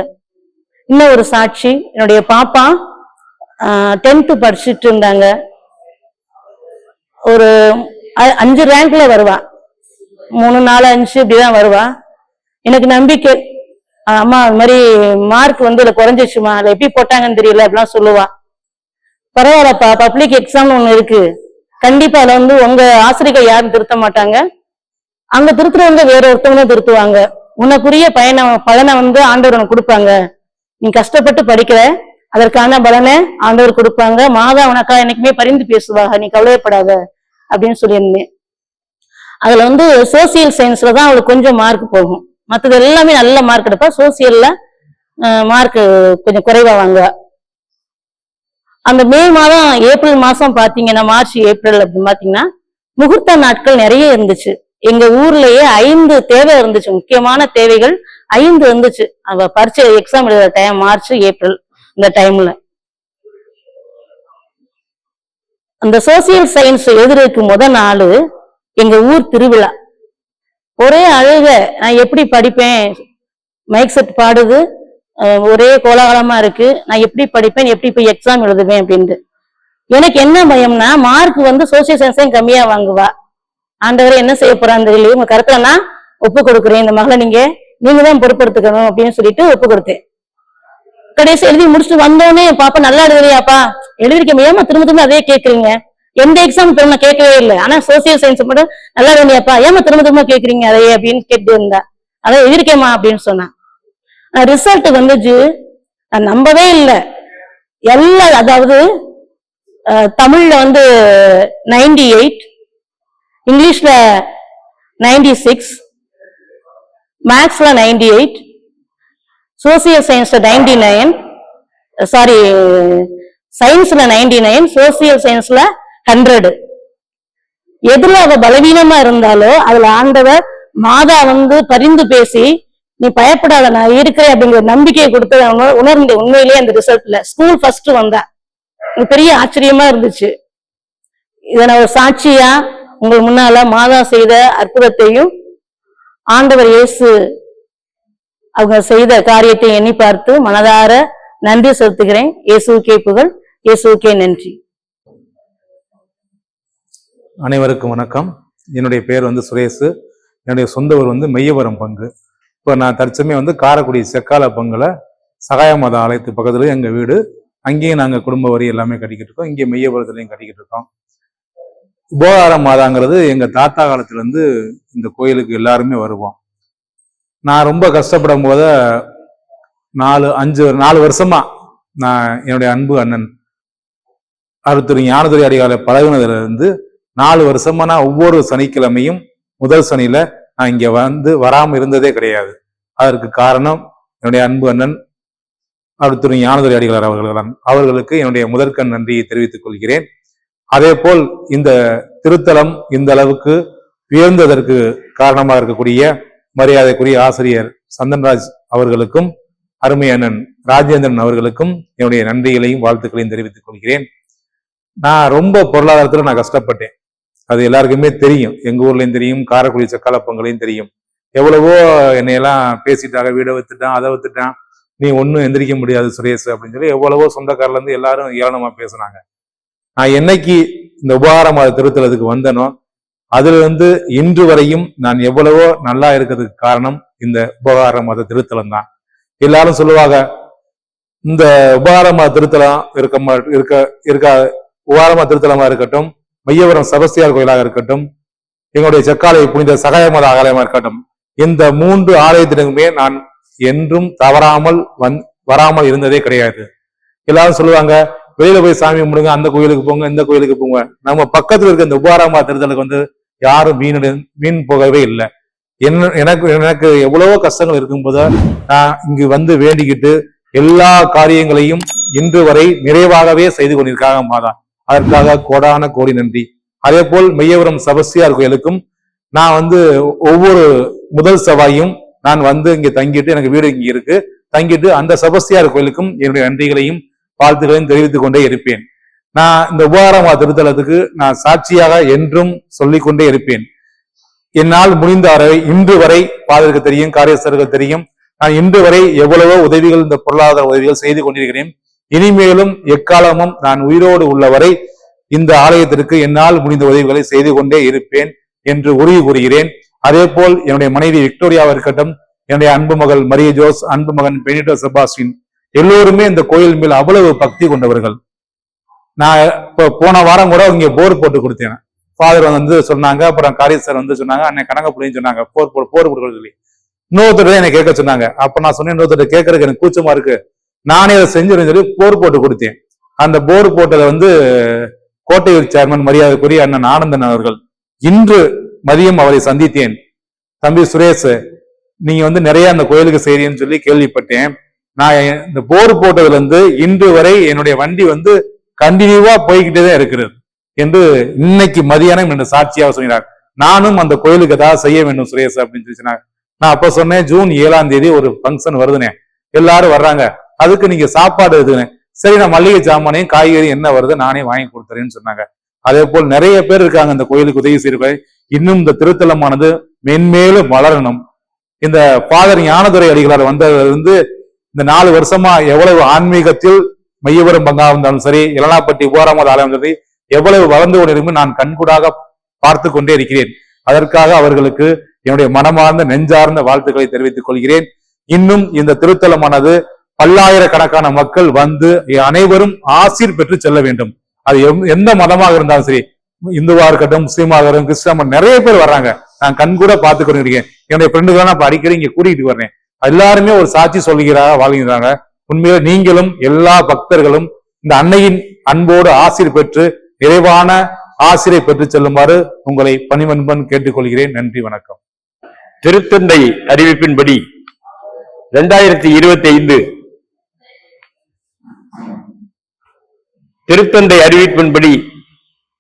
இன்னும் ஒரு சாட்சி, என்னுடைய பாப்பா 10th படிச்சுட்டு இருந்தாங்க, ஒரு 5 ரேங்க்ல வருவா, 3, 4, 5 இப்படிதான் வருவா. எனக்கு நம்பிக்கை, அம்மா அது மாதிரி மார்க் இதுல குறைஞ்சிச்சுமா, அதுல எப்படி போட்டாங்கன்னு தெரியல அப்படிலாம் சொல்லுவா. பரவாயில்லப்பா, பப்ளிக் எக்ஸாம் ஒண்ணு இருக்கு, கண்டிப்பா அதுல உங்க ஆசிரியர்கள் யாரும் திருத்த மாட்டாங்க, அங்க திருத்துறவங்க வேற ஒருத்தவங்க திருத்துவாங்க, உனக்குரிய பலனை ஆண்டவர் உனக்கு கொடுப்பாங்க, நீ கஷ்டப்பட்டு படிக்கிற அதற்கான பலனை ஆண்டவர் கொடுப்பாங்க, மாதா உனக்கா என்னைக்குமே பரிந்து பேசுவாங்க, நீ கவலைப்படாத அப்படின்னு சொல்லியிருந்தேன். அதுல சோசியல் சயின்ஸ்ல தான் அவளுக்கு கொஞ்சம் மார்க் போகும், மற்றது எல்லாமே நல்ல மார்க் எடுப்பா, சோசியல்ல மார்க் கொஞ்சம் குறைவா வாங்குவா. அந்த மே மாதம் ஏப்ரல் மாசம் பாத்தீங்கன்னா, மார்ச் ஏப்ரல் அப்படின்னு பாத்தீங்கன்னா முகூர்த்த நாட்கள் நிறைய இருந்துச்சு. எங்க ஊர்லயே 5 தேவை இருந்துச்சு, முக்கியமான தேவைகள் 5 இருந்துச்சு. அவ பரீட்சை எக்ஸாம் எழுதுற டைம் மார்ச் ஏப்ரல், இந்த டைம்ல அந்த சோசியல் சயின்ஸ் எழுதுறதுக்கு முதல் நாள் எங்க ஊர் திருவிழா. ஒரே அழுக, நான் எப்படி படிப்பேன், மைக் செட் பாடுது, ஒரே கோலாகலமா இருக்கு, நான் எப்படி படிப்பேன், எப்படி போய் எக்ஸாம் எழுதுவேன் அப்படின்ட்டு. எனக்கு என்ன பயம்னா, மார்க் சோசியல் சயின்ஸ் கம்மியா வாங்குவா, ஆண்டவரை என்ன செய்ய போறான்னு தெரியல, உங்க கருத்துல நான் ஒப்பு கொடுக்குறேன், இந்த மகளை நீங்க தான் பொறுப்படுத்திக்கணும் அப்படின்னு சொல்லிட்டு ஒப்பு கொடுத்தேன். கடைசி எழுதி முடிச்சுட்டு வந்தோடனே, பாப்பா நல்லா எழுதுறியாப்பா, எழுதிருக்க, ஏமா திரும்ப திரும்ப அதே கேக்குறீங்க, எந்த எக்ஸாம் திரும்ப கேட்கவே இல்லை, ஆனா சோசியல் சயின்ஸ் மட்டும் நல்லா எழுதியாப்பா, ஏமா திரும்ப திரும்ப கேக்குறீங்க அதையே அப்படின்னு கேட்டு இருந்தா. அதான் எழுதிருக்கேமா அப்படின்னு சொன்னா. ரிசல்ட் வந்துச்சு, நான் நம்பவே இல்லை. எல்லா அதாவது தமிழ்ல 98, இங்கிலீஷ்ல 96, மேத்ஸ்ல 98, சோசியல் சயின்ஸ்ல 99, சாரி சயின்ஸ்ல 99, சோசியல் சயின்ஸ்ல 100. எதுல அவ பலவீனமா இருந்தாலோ அதுல ஆண்டவர் மாதா பரிந்து பேசி நீ பயப்படாத, நான் இருக்கிறேன் அப்படிங்கிற நம்பிக்கையை கொடுத்து அவங்க உணர்ந்து உண்மையிலேயே அந்த ரிசல்ட்ல ஸ்கூல் ஃபர்ஸ்ட் வந்தா. எனக்கு பெரிய ஆச்சரியமா இருந்துச்சு. இதை நான் ஒரு சாட்சியா உங்கள் முன்னால மாதா செய்த அற்புதத்தையும் ஆண்டவர் இயேசு அவங்க செய்த காரியத்தை எண்ணி பார்த்து மனதார நன்றி செலுத்துகிறேன். இயேசுவுக்கே புகழ், இயேசுவுக்கே நன்றி. அனைவருக்கும் வணக்கம். என்னுடைய பேர் சுரேஷ். என்னுடைய சொந்த ஊர் மெய்யவரம் பங்கு. இப்போ நான் தற்சமயம் காரைக்குடி செக்கால பங்குல சகாய மாதா ஆலயத்து பக்கத்துல எங்க வீடு. அங்கேயும் நாங்க குடும்ப வரி எல்லாமே கட்டிக்கிட்டு இருக்கோம். இங்கே மெய்யவரத்துலையும் கட்டிக்கிட்டு இருக்கோம். உபகார மாதாங்கிறது எங்க தாத்தா காலத்துல இருந்து இந்த கோயிலுக்கு எல்லாருமே வருவோம். நான் ரொம்ப கஷ்டப்படும் போத 4 வருஷமா நான் என்னுடைய அன்பு அண்ணன் திரு ஞானதுரை அடிகால பழகுனதுல இருந்து 4 வருஷமா நான் ஒவ்வொரு சனிக்கிழமையும் முதல் சனியில நான் இங்க வராம இருந்ததே கிடையாது. அதற்கு காரணம் என்னுடைய அன்பு அண்ணன் திரு ஞானதுரை அடிகளார் அவர்களுக்கு என்னுடைய முதற்கண் நன்றியை தெரிவித்துக் கொள்கிறேன். அதே போல் இந்த திருத்தலம் இந்த அளவுக்கு உயர்ந்ததற்கு காரணமாக இருக்கக்கூடிய மரியாதைக்குரிய ஆசிரியர் சந்தன்ராஜ் அவர்களுக்கும் அருமை அண்ணன் ராஜேந்திரன் அவர்களுக்கும் என்னுடைய நன்றிகளையும் வாழ்த்துக்களையும் தெரிவித்துக் கொள்கிறேன். நான் ரொம்ப பொருளாதாரத்துல நான் கஷ்டப்பட்டேன். அது எல்லாருக்குமே தெரியும். எங்க ஊர்லயும் தெரியும், காரைக்குடி செக்காலப்பங்களையும் தெரியும். எவ்வளவோ என்னையெல்லாம் பேசிட்டாங்க, வீடை வித்துட்டான், அதை வித்துட்டான், நீ ஒன்னும் எந்திரிக்க முடியாது சுரேஷ் அப்படின்னு சொல்லி எவ்வளவோ சொந்தக்காரர்ல இருந்து எல்லாரும் ஏளனமா பேசினாங்க. நான் என்னைக்கு இந்த உபகார மாத திருத்தலத்துக்கு வந்தனோ அதுல இன்று வரையும் நான் எவ்வளவோ நல்லா இருக்கிறதுக்கு காரணம் இந்த உபகார மாத திருத்தலம் தான். எல்லாரும் சொல்லுவாங்க, இந்த உபகார மாத திருத்தலம் உபகார மாத திருத்தலமா இருக்கட்டும், மையவரம் செபஸ்தியார் கோயிலாக இருக்கட்டும், எங்களுடைய செக்காலை புனித சகாய மாத ஆலயமா இருக்கட்டும், இந்த 3 ஆலயத்தினுமே நான் என்றும் தவறாமல் வராமல் இருந்ததே கிடையாது. எல்லாரும் சொல்லுவாங்க, வெளியில போய் சாமி கும்பிடுங்க, அந்த கோயிலுக்கு போங்க, இந்த கோயிலுக்கு போங்க. நம்ம பக்கத்துல இருக்க இந்த உபகாரமா திருத்தலுக்கு யாரும் மீன் போகவே இல்லை. எனக்கு எவ்வளவோ கஷ்டங்கள் இருக்கும்போது நான் இங்கு வேண்டிக்கிட்டு எல்லா காரியங்களையும் இன்று வரை நிறைவாகவே செய்து கொண்டிருக்காங்க மாதா. அதற்காக கோடான கோடி நன்றி. அதே போல் மெய்யவரம் செபஸ்தியார் கோயிலுக்கும் நான் ஒவ்வொரு முதல் செவ்வாயும் நான் இங்க தங்கிட்டு, எனக்கு வீடு இங்க இருக்கு, தங்கிட்டு அந்த செபஸ்தியார் கோயிலுக்கும் என்னுடைய நன்றிகளையும் வாழ்த்துக்களையும் தெரிவித்துக் கொண்டே இருப்பேன். நான் இந்த உபகாரமா திருத்தலத்துக்கு நான் சாட்சியாக என்றும் சொல்லிக்கொண்டே இருப்பேன். என்னால் முடிந்த இன்று வரை பாதருக்கு தெரியும், காரியஸ்தருக்கு தெரியும், நான் இன்று வரை எவ்வளவோ உதவிகள், இந்த பொருளாதார உதவிகள் செய்து கொண்டிருக்கிறேன். இனிமேலும் எக்காலமும் நான் உயிரோடு உள்ளவரை இந்த ஆலயத்திற்கு என்னால் முடிந்த உதவிகளை செய்து கொண்டே இருப்பேன் என்று உறுதி கூறுகிறேன். அதே போல் என்னுடைய மனைவி விக்டோரியாவா இருக்கட்டும், என்னுடைய அன்பு மகள் மரிய ஜோஸ், அன்பு மகன் பெனிட்டோ செபாஸ்டின், எல்லோருமே இந்த கோயில் மேல் அவ்வளவு பக்தி கொண்டவர்கள். நான் இப்போ போன வாரம் கூட இங்க போர் போட்டு கொடுத்தேன். ஃபாதர் சொன்னாங்க, அப்புறம் காரியஸ்தர் சொன்னாங்க, அன்னை கனகப்புடின்னு சொன்னாங்க, போர் போட்டு சொல்லி இன்னொருத்தர் என்னை கேட்க சொன்னாங்க. அப்ப நான் சொன்னேன், இன்னொருத்தர் கேட்கறதுக்கு எனக்கு கூச்சமா இருக்கு, நானே அதை செஞ்சுருன்னு சொல்லி போர் போட்டு கொடுத்தேன். அந்த போர் போட்டதை கோட்டையூர் சேர்மன் மரியாதைக்குரிய அண்ணன் ஆனந்தன் அவர்கள் இன்று மதியம் அவரை சந்தித்தேன். தம்பி சுரேஷ், நீங்க நிறைய அந்த கோயிலுக்கு செய்றீன்னு சொல்லி கேள்விப்பட்டேன். நான் இந்த போர் போட்டதுல இருந்து இன்று வரை என்னுடைய வண்டி கண்டினியூவா போய்கிட்டே தான் இருக்கிறது என்று இன்னைக்கு மதியானம் என்று சாட்சியாக சொன்னார். நானும் அந்த கோயிலுக்கு ஏதாவது செய்ய வேண்டும் சுரேஷ் அப்படின்னு சொல்லி சொன்னாங்க. நான் அப்ப சொன்னேன், ஜூன் 7ஆம் தேதி ஒரு ஃபங்க்ஷன் வருதுனே, எல்லாரும் வர்றாங்க, அதுக்கு நீங்க சாப்பாடு இருக்குன்னு. சரி, நான் மல்லிகை சாமானையும் காய்கறி என்ன வருது நானே வாங்கி கொடுத்துறேன்னு சொன்னாங்க. அதே போல் நிறைய பேர் இருக்காங்க இந்த கோயிலுக்கு உதவி செய்யறவங்க. இன்னும் இந்த திருத்தலமானது மென்மேலும் வளரணும். இந்த ஃபாதர் ஞானதுரை அடிகளார் வந்ததிலிருந்து இந்த 4 வருஷமா எவ்வளவு ஆன்மீகத்தில் மையபுரம் பங்கா இருந்தாலும் சரி, இளனாப்பட்டி உபகாரமாத ஆலயம் சரி, எவ்வளவு வளர்ந்து கொண்டிருக்கும் நான் கண்கூடாக பார்த்து கொண்டே இருக்கிறேன். அதற்காக அவர்களுக்கு என்னுடைய மனமார்ந்த நெஞ்சார்ந்த வாழ்த்துக்களை தெரிவித்துக் கொள்கிறேன். இன்னும் இந்த திருத்தலமானது பல்லாயிரக்கணக்கான மக்கள் அனைவரும் ஆசீர் பெற்று செல்ல வேண்டும். அது எந்த மதமாக இருந்தாலும் சரி, இந்துவா இருக்கட்டும், முஸ்லீமாக இருக்கட்டும், கிறிஸ்தவ, நிறைய பேர் வர்றாங்க. நான் கண்கூட பார்த்து கொண்டிருக்கேன். என்னுடைய ஃப்ரெண்டுகளை நான் அடிக்கடி இங்க கூட்டிட்டு வர்றேன். எல்லாருமே ஒரு சாட்சி சொல்லுகிறாங்க, வாழ்கிறாங்க. உண்மையில நீங்களும் எல்லா பக்தர்களும் இந்த அன்னையின் அன்போடு ஆசீர் பெற்று நிறைவான ஆசிரை பெற்று செல்லுமாறு உங்களை பணிவன்பன் கேட்டுக்கொள்கிறேன். நன்றி, வணக்கம். திருத்தந்தை அறிவிப்பின்படி 2025 திருத்தந்தை அறிவிப்பின்படி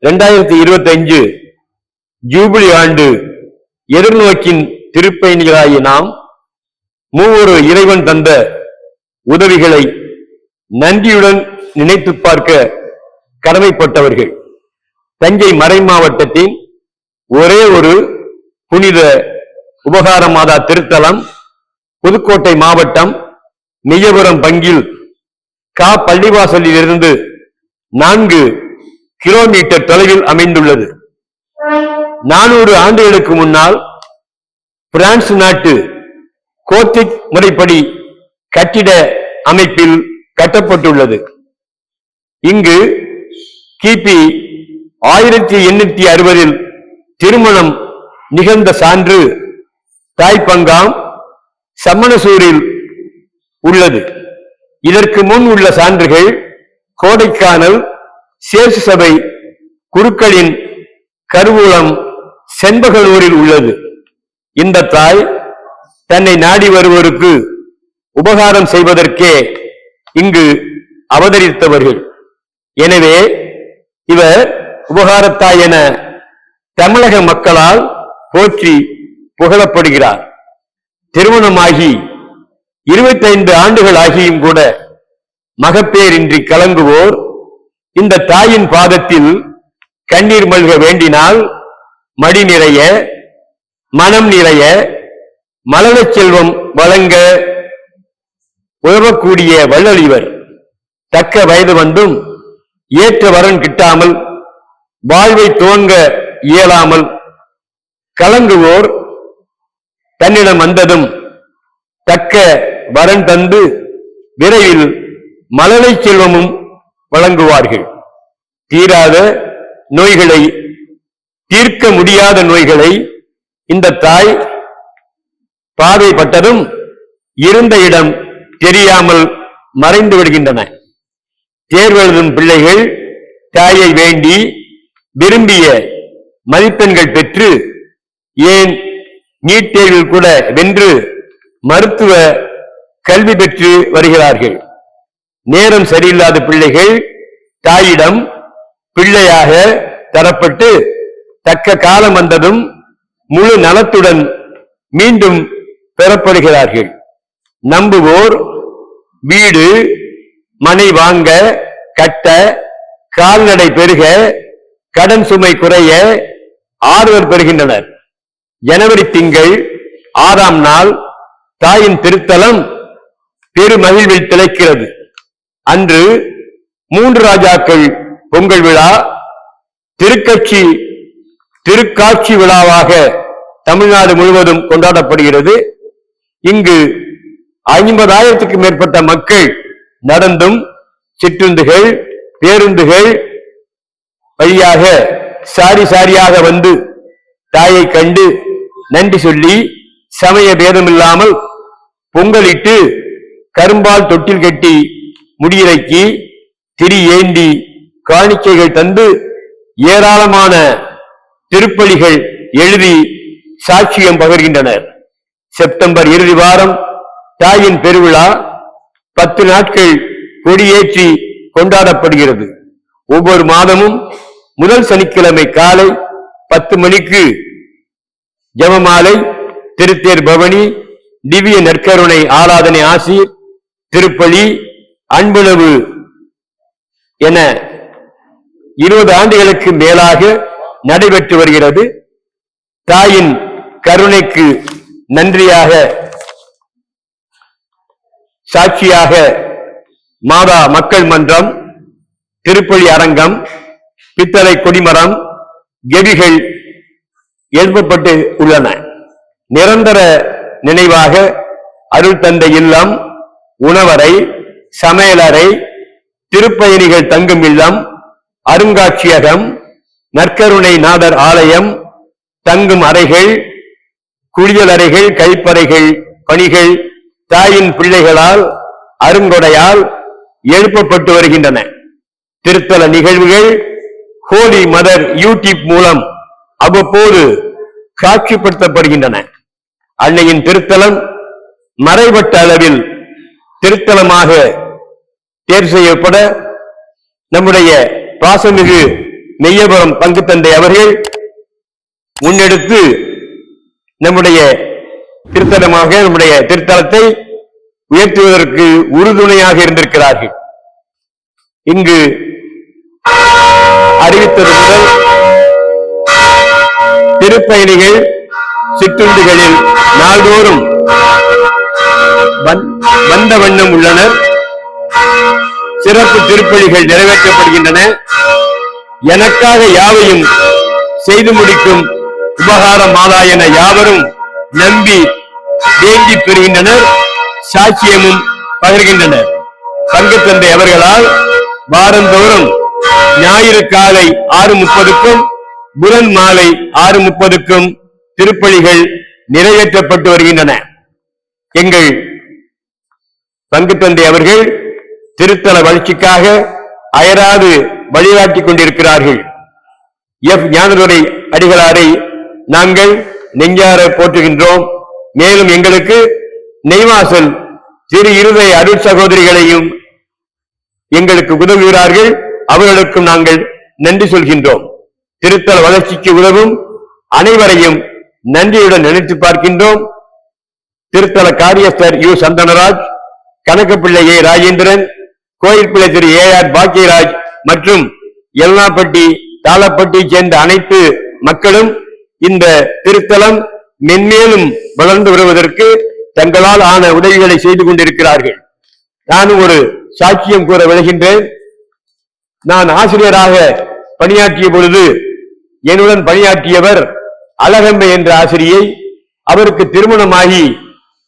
2025 ஜூபிலி ஆண்டு எதிர்நோக்கின் திருப்பயணிகளாகிய நாம் மூவொரு இறைவன் தந்த உதவிகளை நன்றியுடன் நினைத்து பார்க்க கடமைப்பட்டவர்கள். தஞ்சை மறை மாவட்டத்தின் ஒரே ஒரு புனித உபகார மாதா திருத்தலம் புதுக்கோட்டை மாவட்டம் நெய்யபுரம் பங்கில் பள்ளிவாசலில் இருந்து 4 கிலோமீட்டர் தொலைவில் அமைந்துள்ளது. 400 ஆண்டுகளுக்கு முன்னால் பிரான்ஸ் நாட்டு கோத்திக் முறைப்படி கட்டிட அமைப்பில் கட்டப்பட்டுள்ளது. இங்கு கிபி 1860 திருமணம் நிகழ்ந்த சான்று தாய்பங்காம் சம்மணசூரில் உள்ளது. இதற்கு முன் உள்ள சான்றுகள் கோடைக்கானல் சேசு சபை குருக்களின் கருவூலம் செண்பகலூரில் உள்ளது. இந்த தாய் தன்னை நாடி வருவோருக்கு உபகாரம் செய்வதற்கே இங்கு அவதரித்தவர்கள். எனவே இவர் உபகாரத்தாய் என தமிழக மக்களால் போற்றி புகழப்படுகிறார். திருமணமாகி 25 ஆண்டுகள் ஆகியும் கூட மகப்பேரின்றி கலங்குவோர் இந்த தாயின் பாதத்தில் கண்ணீர் மல்க வேண்டினால் மடி நிறைய மனம் நிறைய மலரச் செல்வம் வழங்க உதவக்கூடிய வள்ளலிவர். தக்க வயது வந்தும் ஏற்ற வரன் கிட்டாமல் வாழ்வை துவங்க இயலாமல் கலங்குவோர் தன்னிடம் வந்ததும் தக்க வரன் தந்து விரைவில் மலரை செல்வமும் வழங்குவார்கள். தீராத நோய்களை தீர்க்க முடியாத நோய்களை இந்த தாய் பார்வைப்பட்டதும் இருந்த இடம் தெரியாமல் மறைந்து விடுகின்றன. தேர்வெழுதும் பிள்ளைகள் தாயை வேண்டி விரும்பிய மதிப்பெண்கள் பெற்று ஏன் நீட் தேர்வில் கூட வென்று மருத்துவ கல்வி பெற்று வருகிறார்கள். நேரம் சரியில்லாத பிள்ளைகள் தாயிடம் பிள்ளையாக தரப்பட்டு தக்க காலம் வந்ததும் முழு நலத்துடன் மீண்டும் பெறப்படுகிறார்கள். நம்புவோர் வீடு மனை வாங்க கட்ட கால்நடை பெருக கடன் சுமை குறைய ஆறுதல் பெறுகின்றனர். ஜனவரி திங்கள் 6ஆம் நாள் தாயின் திருத்தலம் பெருமகிழ்வில் திளைக்கிறது. அன்று 3 ராஜாக்கள் பொங்கல் விழா திருக்காட்சி விழாவாக தமிழ்நாடு முழுவதும் கொண்டாடப்படுகிறது. இங்கு 50,000க்கும் மேற்பட்ட மக்கள் நடந்தும் சிற்றுந்துகள் பேருந்துகள் வழியாக சாரி சாரியாக வந்து தாயை கண்டு நன்றி சொல்லி சமய பேதமில்லாமல் பொங்கலிட்டு கரும்பால் தொட்டில் கட்டி முடியிறக்கி திரி ஏந்தி காணிக்கைகள் தந்து ஏராளமான திருப்பலிகள் எழுதி சாட்சியம் பகர்கின்றனர். செப்டம்பர் இறுதி வாரம் தாயின் பெருவிழா 10 நாட்கள் கொடியேற்றி கொண்டாடப்படுகிறது. ஒவ்வொரு மாதமும் முதல் சனிக்கிழமை காலை 10 மணிக்கு ஜெபமாலை, திருத்தேர் பவனி, திவ்ய நற்கருணை ஆராதனை ஆசீர், திருப்பலி, அன்புணவு என 20 ஆண்டுகளுக்கு மேலாக நடைபெற்று வருகிறது. தாயின் கருணைக்கு நன்றியாக சாட்சியாக மாதா மக்கள் மன்றம், திருப்பலி அரங்கம், பித்தளை கொடிமரம், கெபிகள் எழுப்பப்பட்டு உள்ளன. நிரந்தர நினைவாக அருள் தந்தை இல்லம், உணவறை, சமையலறை, திருப்பயணிகள் தங்கும் இல்லம், அருங்காட்சியகம், நற்கருணை நாதர் ஆலயம், தங்கும் அறைகள், குளியல் அறைகள், கழிப்பறைகள் பணிகள் தாயின் பிள்ளைகளால் அருங்கொடையால் எழுப்பப்பட்டு வருகின்றன. திருத்தல நிகழ்வுகள் ஹோலி மதர் யூடியூப் மூலம் அவ்வப்போது காட்சிப்படுத்தப்படுகின்றன. அன்னையின் திருத்தலம் மறைவட்ட அளவில் திருத்தலமாக தேர்வு செய்யப்பட நம்முடைய பாசமிகு நெய்யபுரம் பங்கு தந்தை அவர்கள் முன்னெடுத்து நம்முடைய திருத்தலமாக நம்முடைய திருத்தலத்தை உயர்த்துவதற்கு உறுதுணையாக இருந்திருக்கிறார்கள். இங்கு அறிவித்தது முதல் திருப்பயணிகள் சிற்றுண்டிகளில் நாள்தோறும் வந்த வண்ணம் உள்ளனர். சிறப்பு திருப்பலிகள் நிறைவேற்றப்படுகின்றன. எனக்காக யாவையும் செய்து முடிக்கும் உபகார மாதா என யாவரும் நம்பி வேண்டி பெறுகின்றனர், சாட்சியமும் பகிர்கின்றனர். பங்கு தந்தை அவர்களால் வாரந்தோறும் ஞாயிறு காலை 6:30க்கும் புதன் மாலை 6:30க்கும் திருப்பலிகள் நிறைவேற்றப்பட்டு வருகின்றன. எங்கள் பங்கு தந்தை அவர்கள் திருத்தல வளர்ச்சிக்காக அயராது வழிகாட்டிக் கொண்டிருக்கிறார்கள். ஞானதுரை அடிகளாரை நாங்கள் நெஞ்சார போற்றுகின்றோம். மேலும் எங்களுக்கு நெய்வாசல் திரு இருதய அருள் சகோதரிகளையும் எங்களுக்கு உதவுகிறார்கள். அவர்களுக்கும் நாங்கள் நன்றி சொல்கின்றோம். திருத்தல வளர்ச்சிக்கு உதவும் அனைவரையும் நன்றியுடன் நினைத்து பார்க்கின்றோம். திருத்தல காரியஸ்தர் யு சந்தனராஜ், கணக்குப்பிள்ளை ஏ ராஜேந்திரன், கோயில் பிள்ளை திரு ஏஆர் பாக்கியராஜ் மற்றும் எல்னாப்பட்டி தாளப்பட்டியை சேர்ந்த அனைத்து மக்களும் இந்த திருத்தலம் மென்மேலும் வளர்ந்து வருவதற்கு தங்களால் ஆன உதவிகளை செய்து கொண்டிருக்கிறார்கள். நானும் ஒரு சாட்சியம் கூற விளைகின்றேன். நான் ஆசிரியராக பணியாற்றிய பொழுது என்னுடன் பணியாற்றியவர் அழகம்மை என்ற ஆசிரியை. அவருக்கு திருமணமாகி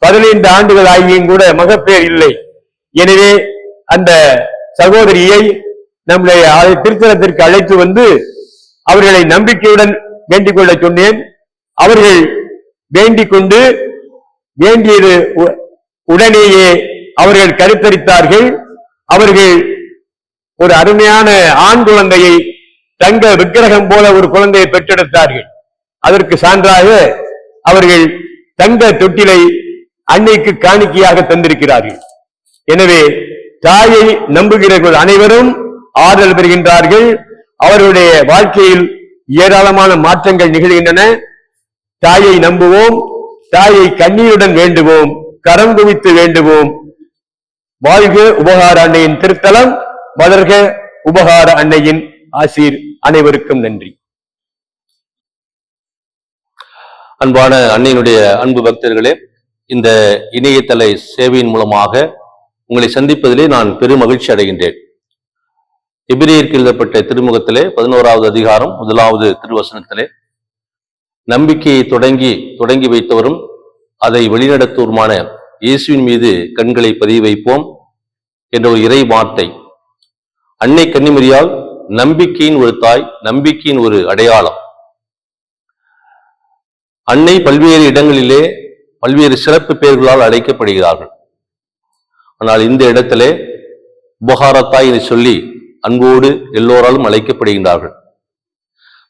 15 ஆண்டுகள் ஆகியும் கூட மகப்பேர் இல்லை. எனவே அந்த சகோதரியை நம்முடைய திருத்தலத்திற்கு அழைத்து வந்து அவர்களை நம்பிக்கையுடன் வேண்டிக் கொள்ள சொன்னேன். அவர்கள் வேண்டிக் கொண்டு வேண்டியது உடனேயே அவர்கள் கருத்தரித்தார்கள். அவர்கள் ஒரு அருமையான ஆண் குழந்தையை தங்க விக்கிரகம் போல ஒரு குழந்தையை பெற்றெடுத்தார்கள். அதற்கு சான்றாக அவர்கள் தங்க தொட்டிலை அன்னைக்கு காணிக்கையாக தந்திருக்கிறார்கள். எனவே தாயை நம்புகிறவர்கள் அனைவரும் ஆறுதல் பெறுகின்றார்கள். அவர்களுடைய வாழ்க்கையில் ஏராளமான மாற்றங்கள் நிகழ்கின்றன. தாயை நம்புவோம், தாயை கண்ணீருடன் வேண்டுவோம், கரம் குவித்து வேண்டுவோம். வாழ்க உபகார அன்னையின் திருத்தலம், வளர்க உபகார அன்னையின் ஆசீர். அனைவருக்கும் நன்றி. அன்பான அன்னையினுடைய அன்பு பக்தர்களே, இந்த இணையதள சேவையின் மூலமாக உங்களை சந்திப்பதிலே நான் பெரும் மகிழ்ச்சி அடைகின்றேன். எபிரேயருக்கு எழுதப்பட்ட திருமுகத்திலே 11வது அதிகாரம் 1வது திருவசனத்திலே நம்பிக்கையை தொடங்கி வைத்தவரும் அதை வழிநடத்துவருமான இயேசுவின் மீது கண்களை பதிய வைப்போம் என்ற ஒரு இறை வார்த்தை. அன்னை கன்னிமரியால் நம்பிக்கையின் ஒரு தாய், நம்பிக்கையின் ஒரு அடையாளம். அன்னை பல்வேறு இடங்களிலே பல்வேறு சிறப்பு பெயர்களால் அழைக்கப்படுகிறார்கள். ஆனால் இந்த இடத்திலே உபகாரத்தாய் என்று சொல்லி அன்போடு எல்லோராலும் அழைக்கப்படுகின்றார்கள்.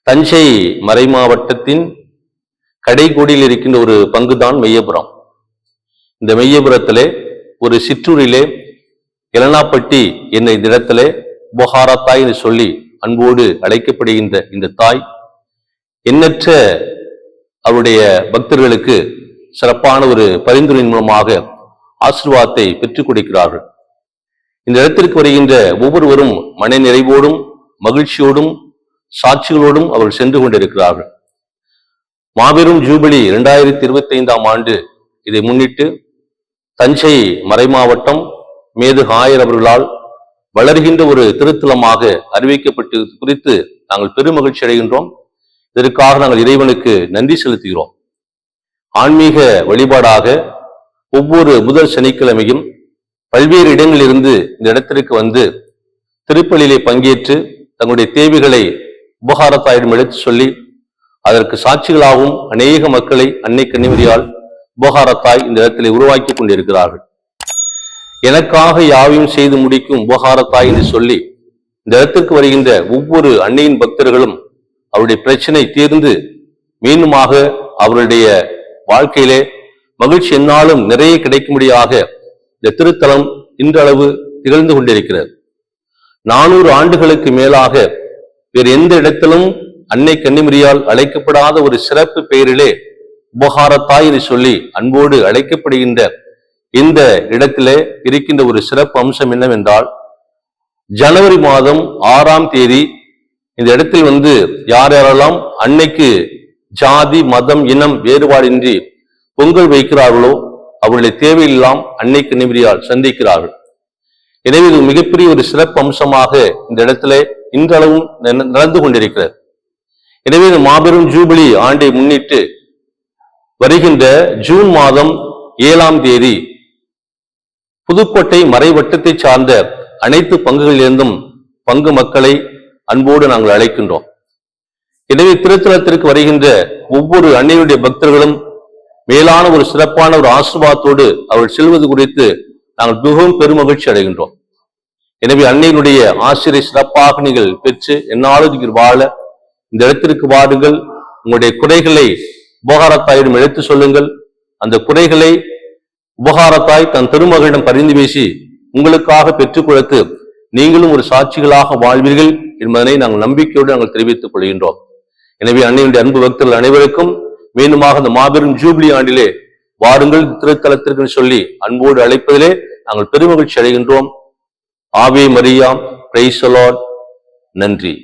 தஞ்சை மறை மாவட்டத்தின் கடைக்கோடியில் இருக்கின்ற ஒரு பங்குதான் மெய்யபுரம். இந்த மெய்யபுரத்திலே ஒரு சிற்றூரிலே எலனாப்பட்டி என்ற இந்த இடத்திலே உபகாரத்தாய் என்று சொல்லி அன்போடு அழைக்கப்படுகின்ற இந்த தாய் எண்ணற்ற அவருடைய பக்தர்களுக்கு சிறப்பான ஒரு பரிந்துரையின் மூலமாக ஆசீர்வாதத்தை பெற்றுக் கொடுக்கிறார்கள். இந்த இடத்திற்கு வருகின்ற ஒவ்வொருவரும் மன நிறைவோடும் மகிழ்ச்சியோடும் சாட்சிகளோடும் அவர்கள் சென்று கொண்டிருக்கிறார்கள். மாபெரும் ஜூபிலி 2025ஆம் ஆண்டு இதை முன்னிட்டு தஞ்சை மறைமாவட்டம் மேதகு ஆயர் அவர்களால் வளர்கின்ற ஒரு திருத்தலமாக அறிவிக்கப்பட்டு குறித்து நாங்கள் பெருமகிழ்ச்சி அடைகின்றோம். இதற்காக நாங்கள் இறைவனுக்கு நன்றி செலுத்துகிறோம். ஆன்மீக வழிபாடாக ஒவ்வொரு முதல் சனிக்கிழமையும் பல்வேறு இடங்களிலிருந்து இந்த இடத்திற்கு வந்து திருப்பலியிலே பங்கேற்று தங்களுடைய தேவைகளை உபகாரத்தாயிடம் எடுத்து சொல்லி அதற்கு சாட்சிகளாகவும் அநேக மக்களை அன்னை கன்னிமரியால் உபகாரத்தாய் இந்த இடத்திலே உருவாக்கி கொண்டிருக்கிறார்கள். எனக்காக யாவையும் செய்து முடிக்கும் உபகாரத்தாய் என்று சொல்லி இந்த இடத்திற்கு வருகின்ற ஒவ்வொரு அன்னையின் பக்தர்களும் அவருடைய பிரச்சனை தீர்ந்து மீண்டுமாக அவருடைய வாழ்க்கையிலே மகிழ்ச்சி என்னாலும் நிறைய கிடைக்கும்படியாக இந்த திருத்தலம் இன்றளவு திகழ்ந்து கொண்டிருக்கிறது. 400 ஆண்டுகளுக்கு மேலாக வேறு எந்த இடத்திலும் அன்னை கன்னிமரியால் அழைக்கப்படாத ஒரு சிறப்பு பெயரிலே உபகாரத்தாய் என்று சொல்லி அன்போடு அழைக்கப்படுகின்ற இந்த இடத்திலே இருக்கின்ற ஒரு சிறப்பு அம்சம் என்னவென்றால், ஜனவரி மாதம் 6ஆம் தேதி இந்த இடத்தில் வந்து யார் யாரெல்லாம் அன்னைக்கு ஜாதி மதம் இனம் வேறுபாடின்றி பொங்கல் வைக்கிறார்களோ அவருடைய தேவையெல்லாம் அன்னைக்கு நிம்மதியால் சந்திக்கிறார்கள். எனவே இது மிகப்பெரிய ஒரு சிறப்பு அம்சமாக இந்த இடத்துல இன்றளவும் நடந்து கொண்டிருக்கிறது. எனவே இந்த மாபெரும் ஜூபிலி ஆண்டை முன்னிட்டு வருகின்ற ஜூன் மாதம் 7ஆம் தேதி புதுக்கோட்டை மறைவட்டத்தை சார்ந்த அனைத்து பங்குகளிலிருந்தும் பங்கு மக்களை அன்போடு நாங்கள் அழைக்கின்றோம். எனவே திருத்தலத்திற்கு வருகின்ற ஒவ்வொரு அன்னையுடைய பக்தர்களும் மேலான ஒரு சிறப்பான ஒரு ஆசீர்வாதத்தோடு அவள் செல்வது குறித்து நாங்கள் மிகவும் பெருமகிழ்ச்சி அடைகின்றோம். எனவே அன்னையினுடைய ஆசிரியர் சிறப்பாக நீங்கள் பெற்று என்னாலும் நீங்கள் வாழ இந்த இடத்திற்கு வாருங்கள். உங்களுடைய குறைகளை உபகாரத்தாயிடம் எடுத்து சொல்லுங்கள். அந்த குறைகளை உபகாரத்தாய் தன் திருமகளிடம் பரிந்து பேசி உங்களுக்காக பெற்றுக் கொடுத்து நீங்களும் ஒரு சாட்சிகளாக வாழ்வீர்கள் என்பதனை நாங்கள் நம்பிக்கையோடு நாங்கள் தெரிவித்துக் கொள்கின்றோம். எனவே அன்னையுடைய அன்பு பக்தர்கள் அனைவருக்கும் மீண்டுமாக இந்த மாபெரும் ஜூபிலி ஆண்டிலே வாருங்கள் திருத்தலத்திற்கு சொல்லி அன்போடு அழைப்பதிலே நாங்கள் பெருமகிழ்ச்சி அடைகின்றோம். ஆவே மரியா, பிரைஸ் தி லார்ட். நன்றி.